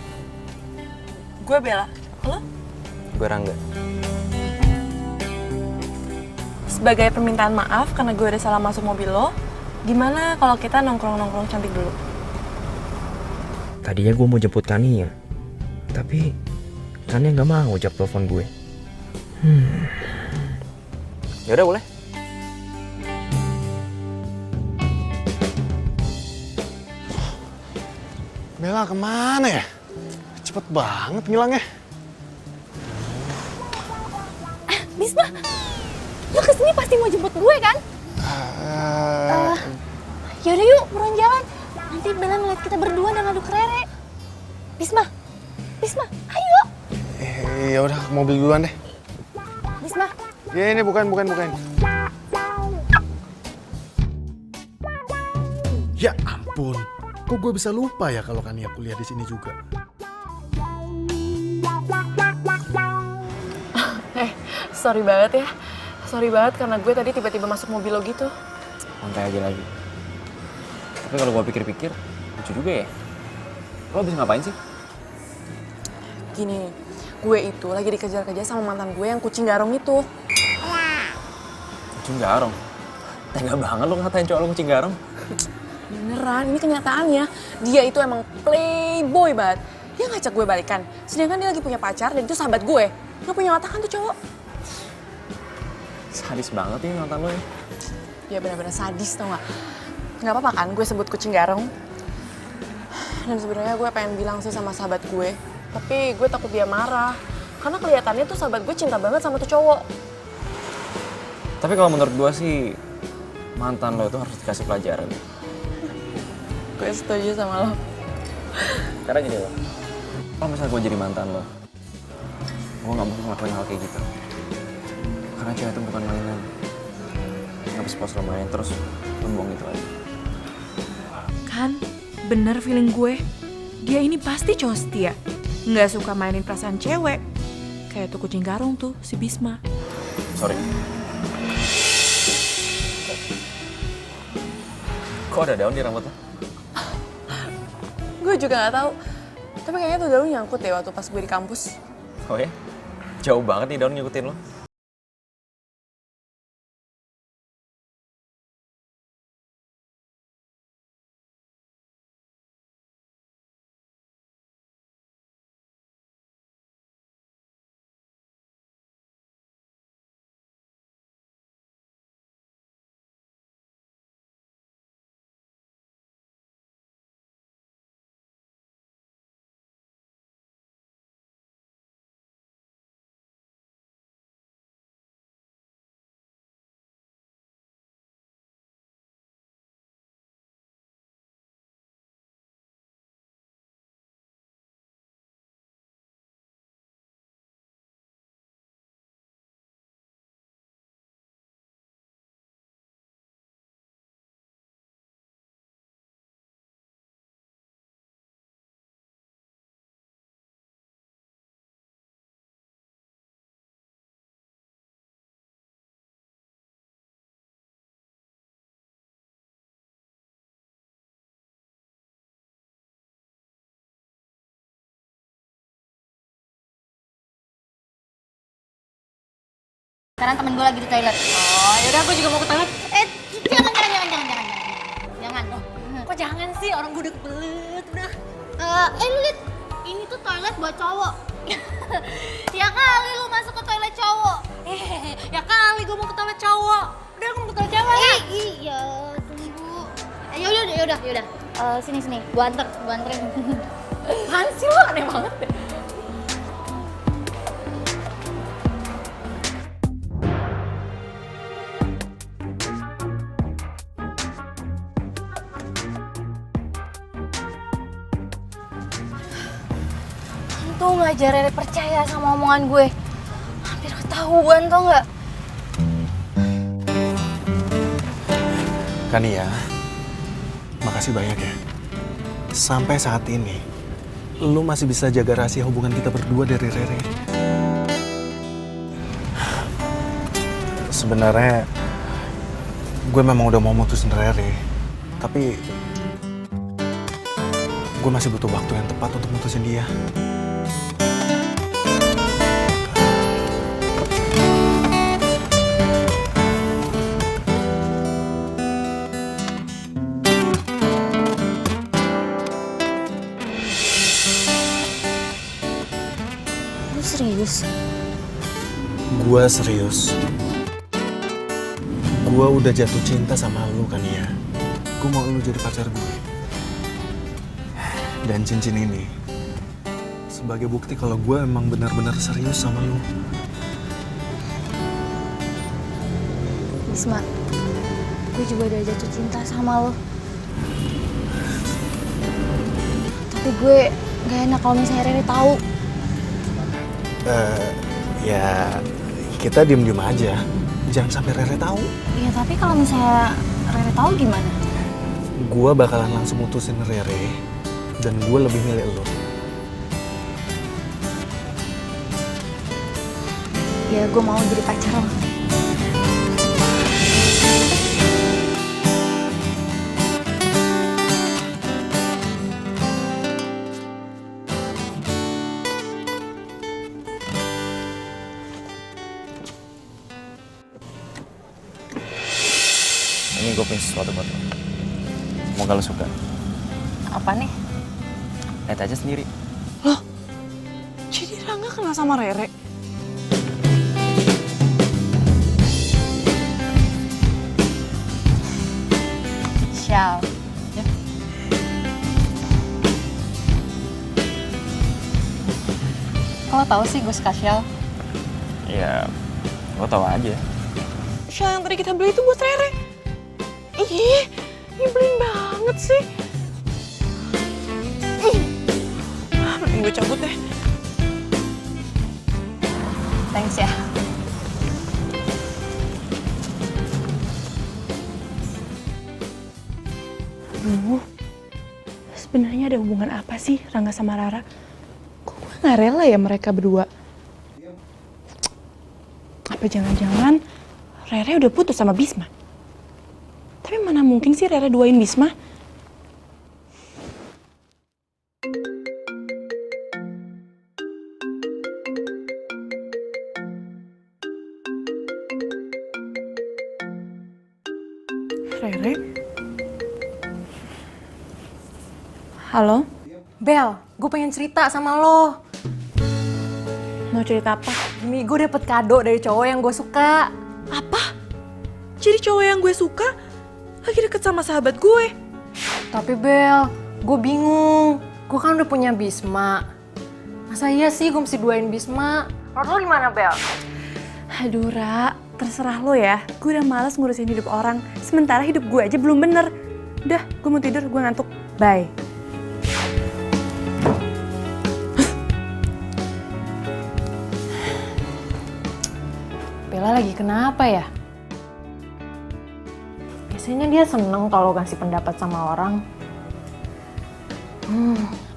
Gue Bella. Lo? Gue Rangga. Sebagai permintaan maaf karena gue udah salah masuk mobil lo, gimana kalau kita nongkrong-nongkrong cantik dulu? Tadinya gue mau jemput Kania, tapi Kania nggak mau jawab telepon gue. Ya udah boleh. Bella kemana ya? Cepet banget ngilangnya. Bisma, lo kesini pasti mau jemput gue kan? Yaudah yuk, buruan jalan. Nanti Bella ngeliat kita berdua dan ngadu ke Rere. Bisma, ayo. Ya udah, ke mobil duluan deh. Bisma. Ya ini bukan. Ya ampun, kok gue bisa lupa ya kalau Kania kuliah di sini juga. Sorry banget ya. Sorry banget karena gue tadi tiba-tiba masuk mobil lo gitu. Santai aja lagi. Tapi kalau gue pikir-pikir, lucu juga ya. Lo habis ngapain sih? Gini, gue itu lagi dikejar-kejar sama mantan gue yang kucing garong itu. Kucing garong? Tega banget lo ngatain cowok lo kucing garong. Beneran, ini kenyataannya. Dia itu emang playboy banget. Dia ngajak gue balikan, sedangkan dia lagi punya pacar dan itu sahabat gue. Gak punya otak kan tuh cowok. Sadis banget ya mantan lo ya. Dia benar-benar sadis tau gak? Gak apa-apa kan gue sebut kucing garong. Dan sebenarnya gue pengen bilang sih sama sahabat gue. Tapi gue takut dia marah. Karena kelihatannya tuh sahabat gue cinta banget sama tuh cowok. Tapi kalau menurut gue sih, mantan lo itu harus dikasih pelajaran. Gue setuju sama lo. Karena gini lo, kalau misalnya gue jadi mantan lo, gue gak mau ngelakuin hal kayak gitu. Karena cewek itu bukan mainan. Ngabis pas lo main terus lo buang gitu aja. Kan, bener feeling gue. Dia ini pasti cowok setia. Nggak suka mainin perasaan cewek. Kayak tuh kucing garong tuh, si Bisma. Sorry. Kok ada daun di rambut lo? Gue juga gak tahu. Tapi kayaknya tuh daun nyangkut deh waktu pas gue di kampus. Oh ya? Jauh banget nih daun ngikutin lo. Sekarang temen gue lagi di toilet. Oh, yaudah aku juga mau ke toilet. Jangan. Jangan. Kok jangan sih? Orang gue udah kebelet, udah. Lu liat, ini tuh toilet buat cowok. Ya kali lu masuk ke toilet cowok. Ya kali gue mau ke toilet cowok. Udah, aku mau ke toilet cewek lah. Iya, tunggu. Yaudah. Sini, gua anterin. Apaan sih lo, aneh banget deh. Untung aja Rere percaya sama omongan gue. Hampir ketahuan tau nggak? Kania, makasih banyak ya. Sampai saat ini, lu masih bisa jaga rahasia hubungan kita berdua dari Rere. Sebenarnya, gue memang udah mau mutusin Rere. Tapi, gue masih butuh waktu yang tepat untuk mutusin dia. Lu serius? Gue serius. Gue udah jatuh cinta sama lu kan ya. Gue mau lu jadi pacar gue. Dan cincin ini sebagai bukti kalau gue emang benar-benar serius sama lu. Bisma, gue juga udah jatuh cinta sama lo. Tapi gue gak enak kalau misalnya Rere tahu. Ya kita diem-diem aja. Jangan sampai Rere tahu. Iya, tapi kalau misalnya Rere tahu gimana? Gue bakalan langsung mutusin Rere dan gue lebih milih lo. Ya, gue mau jadi pacar lo. Ini gue punya sesuatu buat lo. Semoga lo suka. Apa nih? Lihat aja sendiri. Loh, jadi Rangga kenal sama Rere? Syal. Ya. Kok lo tau sih gue suka Syal? Ya, lo tau aja. Shell yang tadi kita beli itu buat Rere. Ih, nyebelin banget sih. Mending gue cabut deh. Thanks ya. Aduh, sebenarnya ada hubungan apa sih Rangga sama Rara? Kok gue gak rela ya mereka berdua? Apa jangan-jangan Rere udah putus sama Bisma? Tapi mana mungkin sih Rere duain Bisma? Rere? Halo? Bel, gue pengen cerita sama lo. Mau cerita apa? Gini, gue dapet kado dari cowok yang gue suka. Apa? Jadi cowok yang gue suka lagi deket sama sahabat gue. Tapi Bel, gue bingung. Gue kan udah punya Bisma. Masa iya sih gue mesti duain Bisma? Menurut lo gimana, Bel? Aduh, Ra, terserah lo ya. Gue udah males ngurusin hidup orang. Sementara hidup gue aja belum bener. Udah, gue mau tidur, gue ngantuk. Bye. Bella lagi kenapa ya? Biasanya dia seneng kalau kasih pendapat sama orang.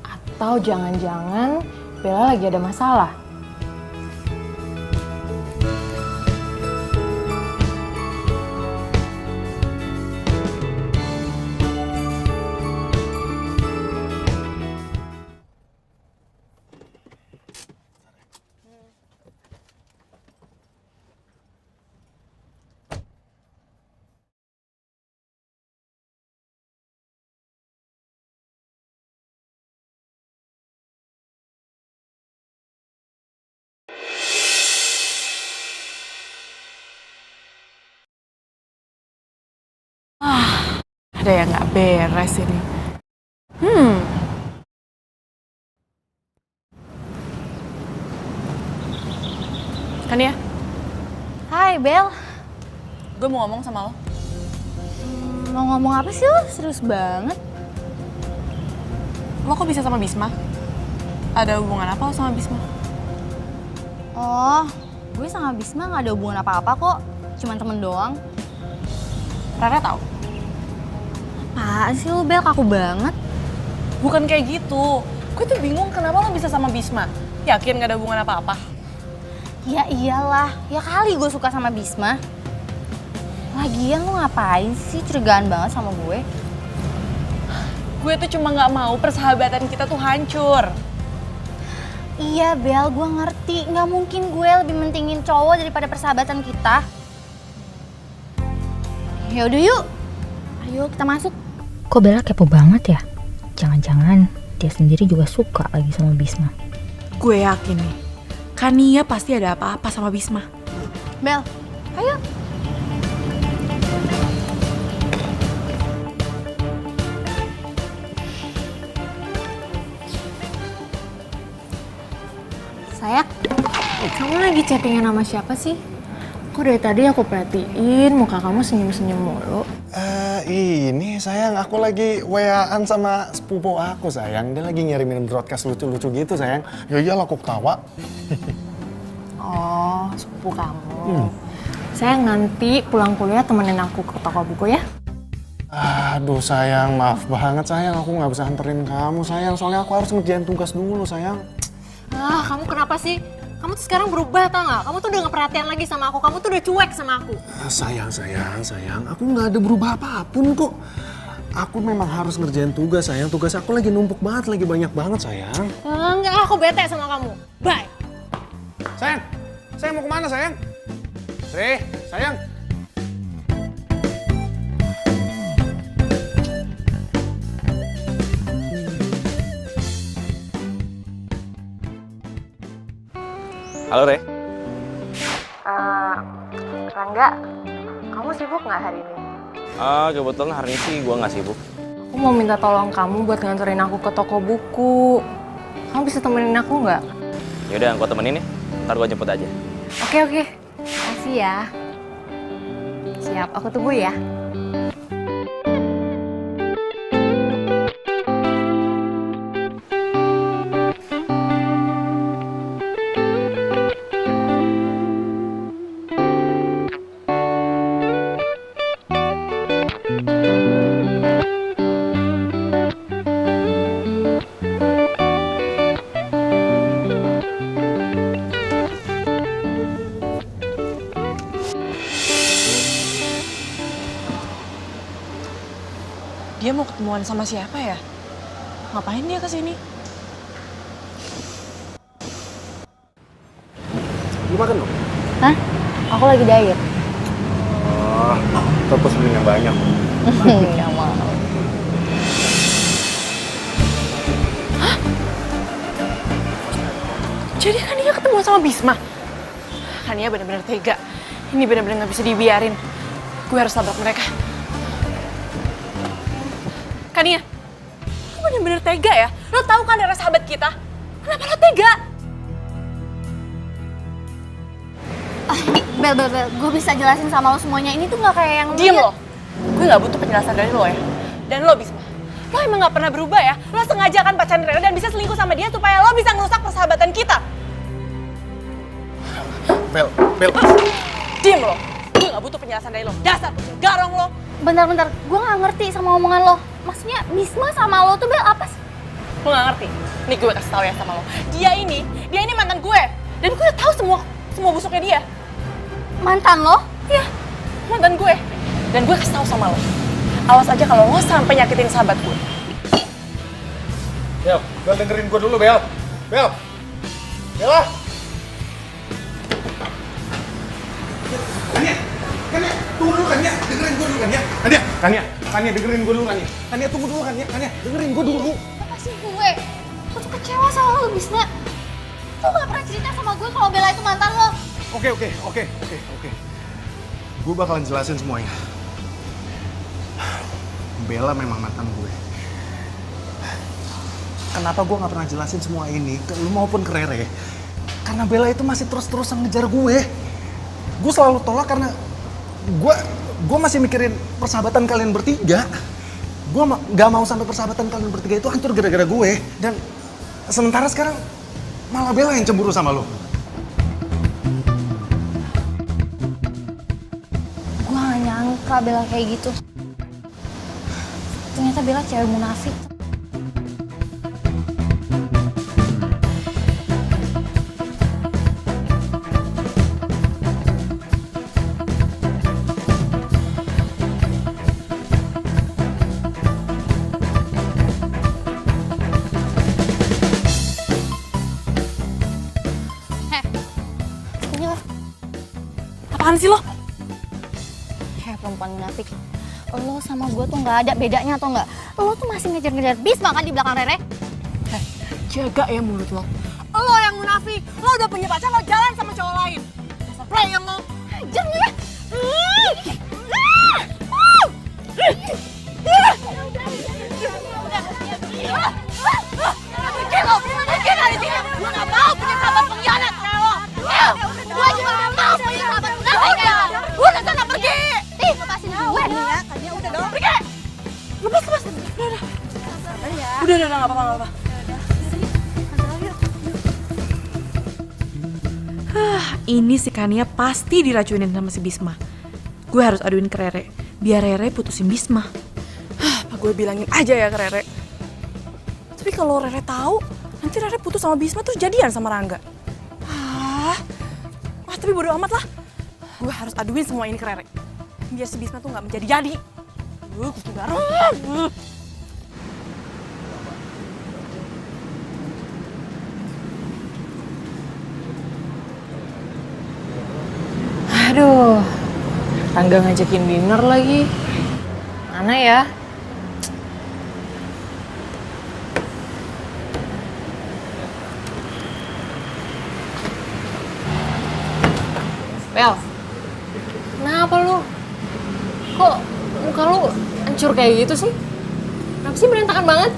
Atau jangan-jangan Bella lagi ada masalah. Ada yang nggak beres ini. Hai, Bel. Gue mau ngomong sama lo. Mau ngomong apa sih lo? Serius banget. Lo kok bisa sama Bisma? Ada hubungan apa lo sama Bisma? Oh, gue sama Bisma gak ada hubungan apa-apa kok. Cuman temen doang. Rara tahu? Apaan sih lo, Bel? Kaku banget. Bukan kayak gitu. Gue tuh bingung kenapa lo bisa sama Bisma. Yakin gak ada hubungan apa-apa? Ya iyalah, ya kali gue suka sama Bisma. Lagian lo ngapain sih curigaan banget sama gue? Gue tuh cuma gak mau persahabatan kita tuh hancur. Iya Bel, gue ngerti. Gak mungkin gue lebih mentingin cowok daripada persahabatan kita. Yaudah yuk, ayo kita masuk. Kok Bella kepo banget ya? Jangan-jangan dia sendiri juga suka lagi sama Bisma. Gue yakin nih, Kania pasti ada apa-apa sama Bisma. Bel, ayo. Sayang, kamu lagi chattingan sama siapa sih? Kok dari tadi aku perhatiin muka kamu senyum-senyum mulu. Ini sayang, aku lagi WA-an sama sepupu aku sayang. Dia lagi ngirimin broadcast lucu-lucu gitu sayang. Ya iyalah aku ketawa. Oh, sepupu kamu. Sayang, nanti pulang kuliah temenin aku ke toko buku ya. Aduh sayang, maaf banget sayang. Aku nggak bisa anterin kamu sayang. Soalnya aku harus ngerjain tugas dulu sayang. Ah, kamu kenapa sih? Kamu tuh sekarang berubah tau gak? Kamu tuh udah gak perhatian lagi sama aku. Kamu tuh udah cuek sama aku. Sayang. Aku nggak ada berubah apapun kok. Aku memang harus ngerjain tugas sayang. Tugas aku lagi numpuk banget, lagi banyak banget sayang. Enggak, aku bete sama kamu. Bye. Sayang mau kemana sayang? Sayang. Halo, Re. Rangga, kamu sibuk gak hari ini? Kebetulan hari ini sih gue nggak sibuk. Aku mau minta tolong kamu buat nganterin aku ke toko buku. Kamu bisa temenin aku nggak? Yaudah, gue temenin ya. Ntar gue jemput aja. Oke. Makasih ya. Siap, aku tunggu ya. Dia mau ketemuan sama siapa ya? Ngapain dia kesini? Lu makan dong? Hah? Aku lagi diet. Terus beli yang banyak. Gak mau. Jadi Kania ketemu sama Bisma? Kania benar-benar tega. Ini benar-benar gak bisa dibiarin. Gue harus tabrak mereka. Kania, lo bener-bener tega ya? Lo tahu kan Rara sahabat kita? Kenapa lo tega? Bel, gue bisa jelasin sama lo semuanya. Ini tuh gak kayak yang Diem lo. Gue gak butuh penjelasan dari lo ya. Dan lo Bisma, lo emang gak pernah berubah ya? Lo sengaja kan pacaran Rara dan bisa selingkuh sama dia supaya lo bisa ngerusak persahabatan kita. Bel. Diem lo. Gue gak butuh penjelasan dari lo. Dasar kucing garong lo. Bentar, gue gak ngerti sama omongan lo. Maksudnya Bisma sama lo tuh Bel apa sih? Lo gak ngerti? Nih gue kasih tau ya sama lo. Dia ini mantan gue. Dan gue udah tahu semua busuknya dia. Mantan lo? Iya, mantan gue. Dan gue kasih tau sama lo. Awas aja kalau lo sampai nyakitin sahabat gue. Bel dengerin gue dulu Bel. Bella. Kania, tunggu dulu Kania, dengerin gue dulu Kania. Kania dengerin gue dulu Kania. Kania tunggu dulu Kania, dengerin gue dulu. Apa sih gue? Aku tuh kecewa sama lo Bisma. Lo gak pernah cerita sama gue kalau Bella itu mantan lo. Oke. Gue bakalan jelasin semuanya. Bella memang mantan gue. Kenapa gue gak pernah jelasin semua ini ke lu maupun ke Rere? Karena Bella itu masih terus-terusan ngejar gue. Gue selalu tolak karena gue masih mikirin persahabatan kalian bertiga. Gue gak mau sampai persahabatan kalian bertiga itu hancur gara-gara gue. Dan sementara sekarang malah Bella yang cemburu sama lo. Gue gak nyangka Bella kayak gitu. Ternyata Bella cewek munafik. Apaan sih lo? Hei perempuan munafik, lo sama gue tuh gak ada bedanya atau enggak? Lo tuh masih ngejar-ngejar Bisma kan di belakang Rere? Hei, jaga ya mulut lo. Lo yang munafik, lo udah punya pacar, lo jalan sama cowok lain. Dasar playing lo. Jangan ya! Pergi lo! Pergi dari sini! Gue gak mau punya sahabat pengkhianat kayak lo! Gue juga gak mau punya sahabat pengkhianat kayak lo! Udah sana pergi! Ih, lepasin gue nih ya! Tadinya udah dong! Pergi! Lepas. Udah, gak apa-apa. Ini si Kania pasti diracunin sama si Bisma. Gue harus aduin ke Rere, biar Rere putusin Bisma. Apa gue bilangin aja ya ke Rere. Tapi kalau Rere tahu, nanti Rere putus sama Bisma terus jadian sama Rangga. Tapi bodo amat lah. Gue harus aduin semua ini ke Rere, biar si Bisma tuh nggak menjadi-jadi. Kucing garong. Aduh, Rangga ngajakin dinner lagi. Mana ya? Bel, kenapa lu? Kok muka lu hancur kayak gitu sih? Kenapa sih berantakan banget?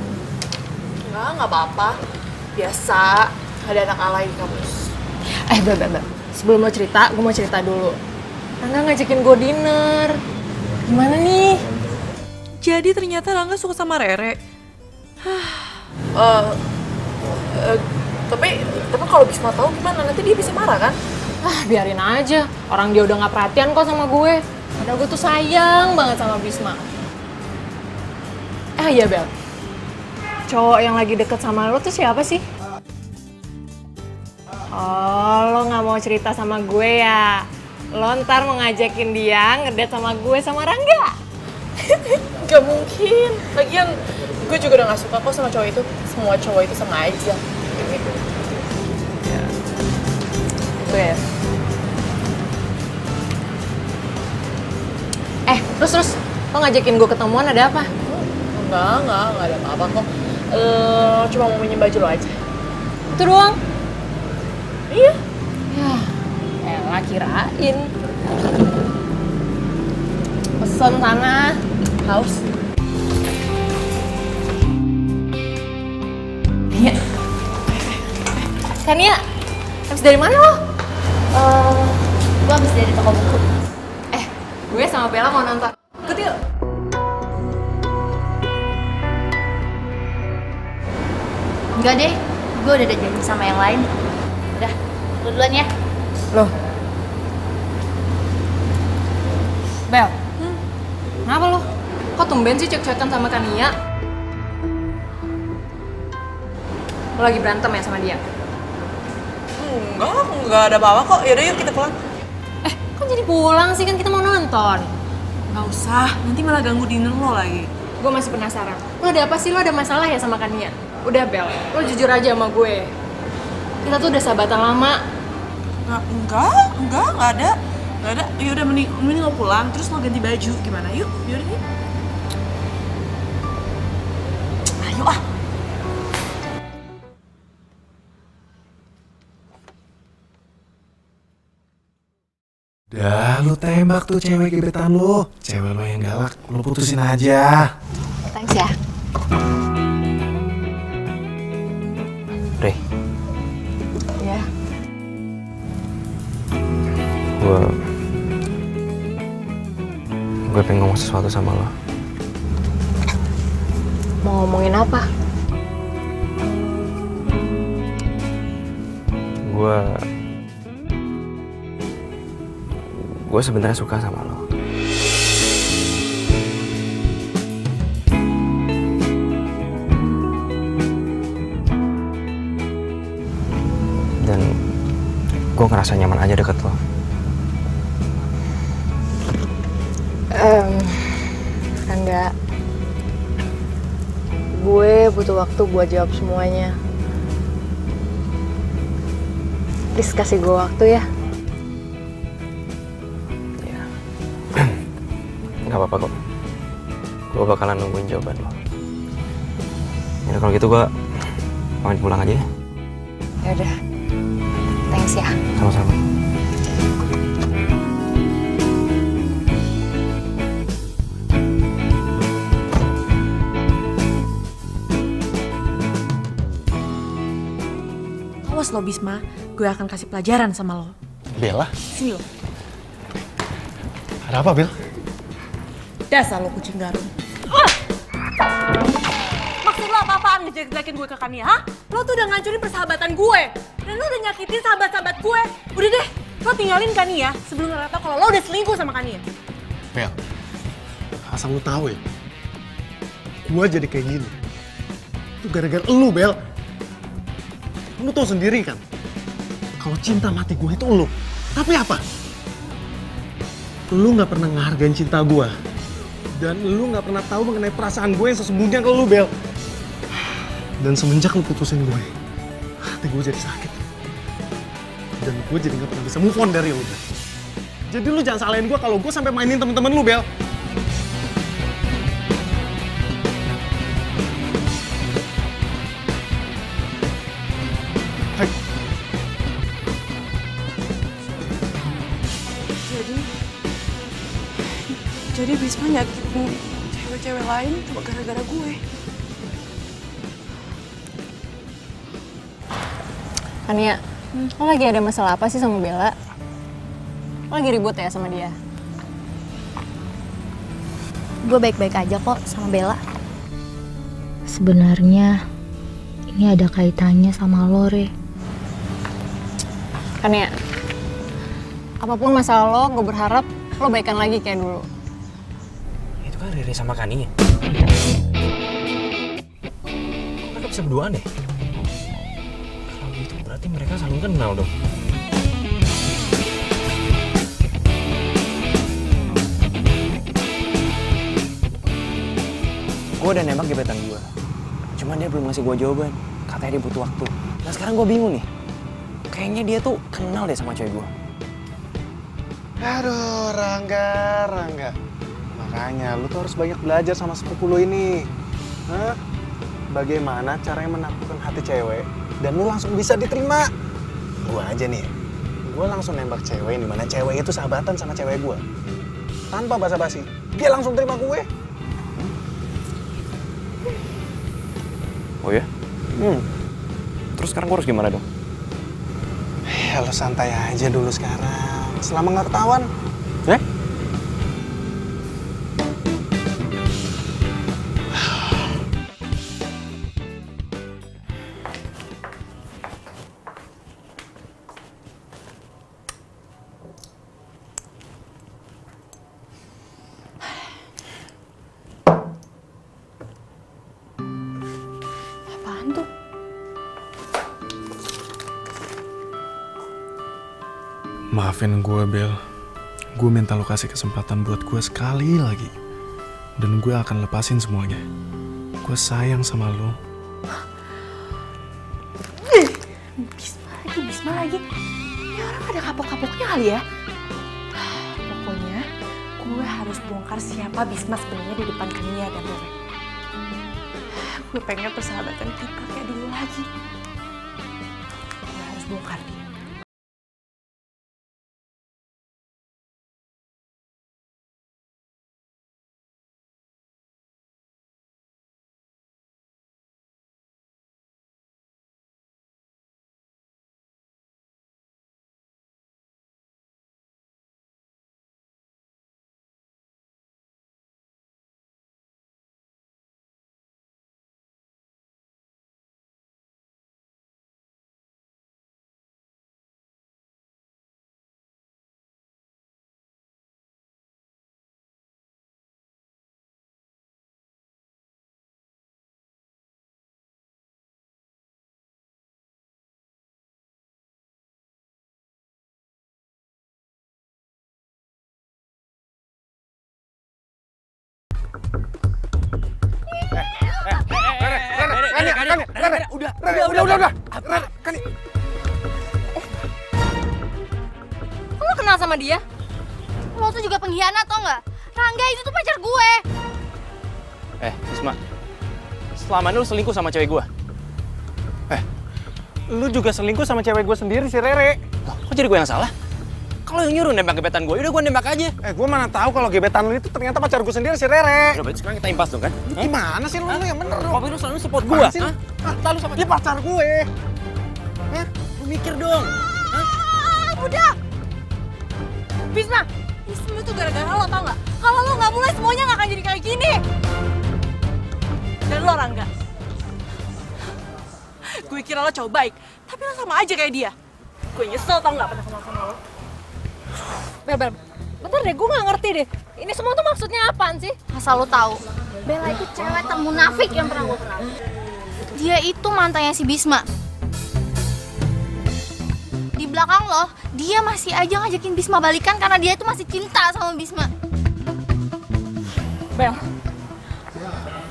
Nggak apa-apa. Biasa, ada anak alay di kampus. Bel. Sebelum lo cerita, gue mau cerita dulu. Rangga ngajakin gue dinner. Gimana nih? Jadi ternyata Rangga suka sama Rere. Tapi kalau Bisma tahu gimana? Nanti dia bisa marah kan? Biarin aja. Orang dia udah gak perhatian kok sama gue. Padahal gue tuh sayang banget sama Bisma. Iya Bel. Cowok yang lagi deket sama lo tuh siapa sih? Oh, lo gak mau cerita sama gue ya? Lo ntar mau ngajakin dia ngedate sama gue sama Rangga? Gak mungkin. Lagian gue juga udah gak suka kok sama cowok itu. Semua cowok itu sama aja. Gitu. Bel. Terus lo ngajakin gue ketemuan ada apa? Enggak ada apa-apa kok. Cuma mau minjem baju lo aja. Itu doang? Iya. Ya, elah kirain. Pesen sana. Haus. Iya. Kania, habis dari mana lo? Gue habis dari toko buku. Gue sama Bella mau nonton. Ikut yuk. Enggak deh, gue udah ada janji sama yang lain. Udah, lu duluan ya. Loh. Bel. Kenapa lo? Kok tumben sih cek-cekan sama Kania? Lo lagi berantem ya sama dia? Enggak ada apa-apa kok. Yaudah yuk kita pulang. Kok jadi pulang sih? Kan kita mau nonton. Nggak usah, nanti malah ganggu dinner lo lagi. Gue masih penasaran. Lo ada apa sih? Lo ada masalah ya sama Kania? Udah Bel, lo jujur aja sama gue. Kita tuh udah sahabatan lama. Enggak ada. Yaudah mending lo pulang, terus lo ganti baju. Gimana? Yuk. Ayo ah. Dah, lu tembak tuh cewek gebetan lu. Cewek lo yang galak, lu putusin aja. Thanks ya. Rey. Ya. Gue Gue pengen ngomong sesuatu sama lo. Mau ngomongin apa? Gue sebenarnya suka sama lo. Dan gue ngerasa nyaman aja deket lo. Rangga, gue butuh waktu buat jawab semuanya. Please kasih gue waktu ya. Gak apa-apa kok. Gue bakalan nungguin jawaban lo. Ya kalau gitu gue pamit pulang aja ya. Yaudah, thanks ya. Sama-sama. Awas lo Bisma, gue akan kasih pelajaran sama lo. Bella, Sini lo. ada apa Bel? Dasar lo kucing garung. Maksud lo apa-apaan ngejelek-jelekin gue ke Kania, ha? Lo tuh udah ngancurin persahabatan gue. Dan lo udah nyakitin sahabat-sahabat gue. Udah deh, lo tinggalin Kania sebelum lo tau kalau lo udah selingkuh sama Kania. Bel, asal lu tahu ya, gue jadi kayak gini. Itu gara-gara lu, Bel. Lu tau sendiri kan, kalau cinta mati gue itu lu. Tapi apa? Lu gak pernah ngehargain cinta gue. Dan lu gak pernah tahu mengenai perasaan gue yang sesungguhnya ke lu, Bel. Dan semenjak lu putusin gue, hati gue jadi sakit. Dan gue jadi gak pernah bisa move on dari lu, Bel. Jadi lu jangan salahin gue kalau gue sampai mainin temen-temen lu, Bel. Hai. Jadi Bisma nyakitin cewek-cewek lain cuma gara-gara gue. Kania, lo lagi ada masalah apa sih sama Bella? Lo lagi ribut ya sama dia? Gue baik-baik aja kok sama Bella. Sebenarnya ini ada kaitannya sama lo, Re. Kania, apapun masalah lo, gue berharap lo baikan lagi kayak dulu. Itu kan Riri sama Kani ya? Mereka bisa berduaan deh. Kalau gitu berarti mereka saling kenal dong. Gue udah nembak gebetan gue. Cuman dia belum ngasih gue jawaban. Katanya dia butuh waktu. Nah sekarang gue bingung nih. Kayaknya dia tuh kenal deh sama cewek gue. Aduh, Rangga. Makanya lu tuh harus banyak belajar sama sepupu lu ini. Hah? Bagaimana caranya menaklukkan hati cewek dan lu langsung bisa diterima. Gua aja nih, gua langsung nembak cewek di mana cewek itu sahabatan sama cewek gua. Tanpa basa-basi, dia langsung terima gue. Oh ya? Terus sekarang gue harus gimana dong? Ya lu santai aja dulu sekarang, selama nggak ketahuan. Apaan tuh? Maafin gue, Bel. Gue minta lo kasih kesempatan buat gue sekali lagi. Dan gue akan lepasin semuanya. Gue sayang sama lo. Bisma lagi. Ini orang ada kapok-kapoknya kali ya? Pokoknya gue harus bongkar siapa Bisma sebenarnya di depan Kania dan Rere. Gue pengen persahabatan kita kayak dulu lagi. Gue harus bongkar dia. Udah. Kani. Kok lo kenal sama dia? Lo tuh juga pengkhianat tau nggak? Rangga itu tuh pacar gue. Bisma, selama ini lu selingkuh sama cewek gue. Lu juga selingkuh sama cewek gue sendiri, si Rere. Loh, kok jadi gue yang salah? Kalau yang nyuruh nembak gebetan gue, udah gue nembak aja. Gue mana tahu kalau gebetan lu itu ternyata pacar gue sendiri, si Rere. Udah, berarti sekarang kita impas dong kan? Gimana sih lu yang bener dong? Tapi lu selalu support gue, hah? Lalu sama dia pacar gue. Lu mikir dong. Udah! Bisma! Ini semua tuh gara-gara lo, tau nggak? Kalau lo nggak mulai, semuanya nggak akan jadi kayak gini. Dan lo, Rangga. Gue kira lo cowok baik, tapi lo sama aja kayak dia. Gue nyesel tau nggak pernah kenal sama lo. Bentar deh, gue nggak ngerti deh. Ini semua tuh maksudnya apaan sih? Asal lo tahu, Bella itu cewek termunafik yang pernah gue kenal. Dia itu mantannya si Bisma. Di belakang lo, dia masih aja ngajakin Bisma balikan karena dia itu masih cinta sama Bisma. Bel.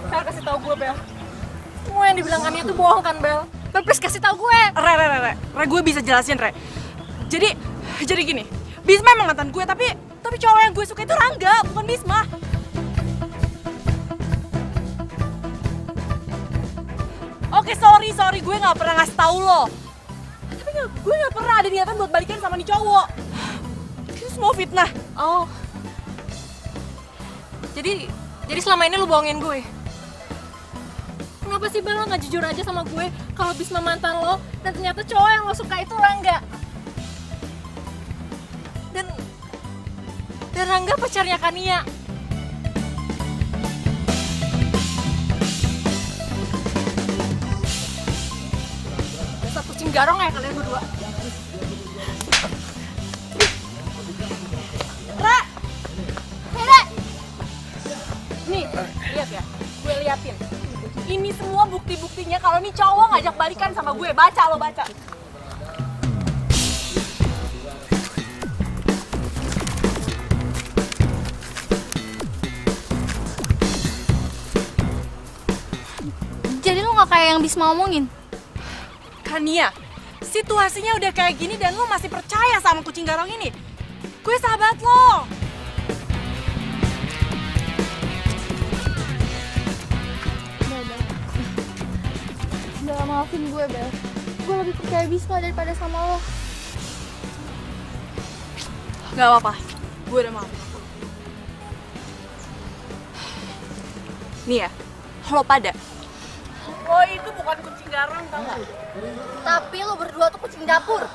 Bel, kasih tahu gue, Bel. Semua yang dibilang Ania tuh bohong kan, Bel? Bel, please kasih tahu gue. Re, gue bisa jelasin, Re. Jadi gini, Bisma emang mantan gue, tapi cowok yang gue suka itu Rangga, bukan Bisma. Oke, sorry, gue nggak pernah ngasih tahu lo. Tapi gue nggak pernah ada niatan buat balikan sama nih cowok. Itu semua fitnah. Oh. Jadi selama ini lu bohongin gue? Kenapa sih Bel lo nggak jujur aja sama gue kalau Bisma mantan lo dan ternyata cowok yang lo suka itu Rangga? Dan Rangga pacarnya Kania. Dasar kucing garong ya kalian berdua. Nih, lihat ya, gue liatin. Ini semua bukti-buktinya kalau nih cowok ngajak balikan sama gue. Baca lo, baca. Jadi lo gak kayak yang Bisma omongin? Kania, situasinya udah kayak gini dan lo masih percaya sama kucing garong ini? Gue sahabat lo. Bel, maafin gue, Bel. Gue lebih percaya Bisma daripada sama lo. Gak apa-apa, gue udah maafin. Nih ya, lo pada. Lo itu bukan kucing garong, tau gak? Tapi lo berdua tuh kucing dapur.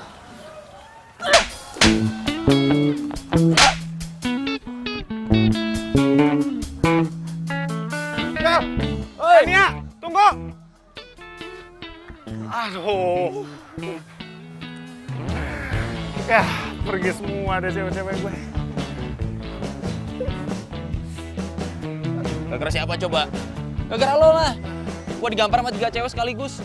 Nia, tunggu. Aduh. Ya, pergi semua deh cewek-cewek gue. Gara-gara siapa coba? Gara-gara lo lah. Gua digampar sama 3 cewek sekaligus.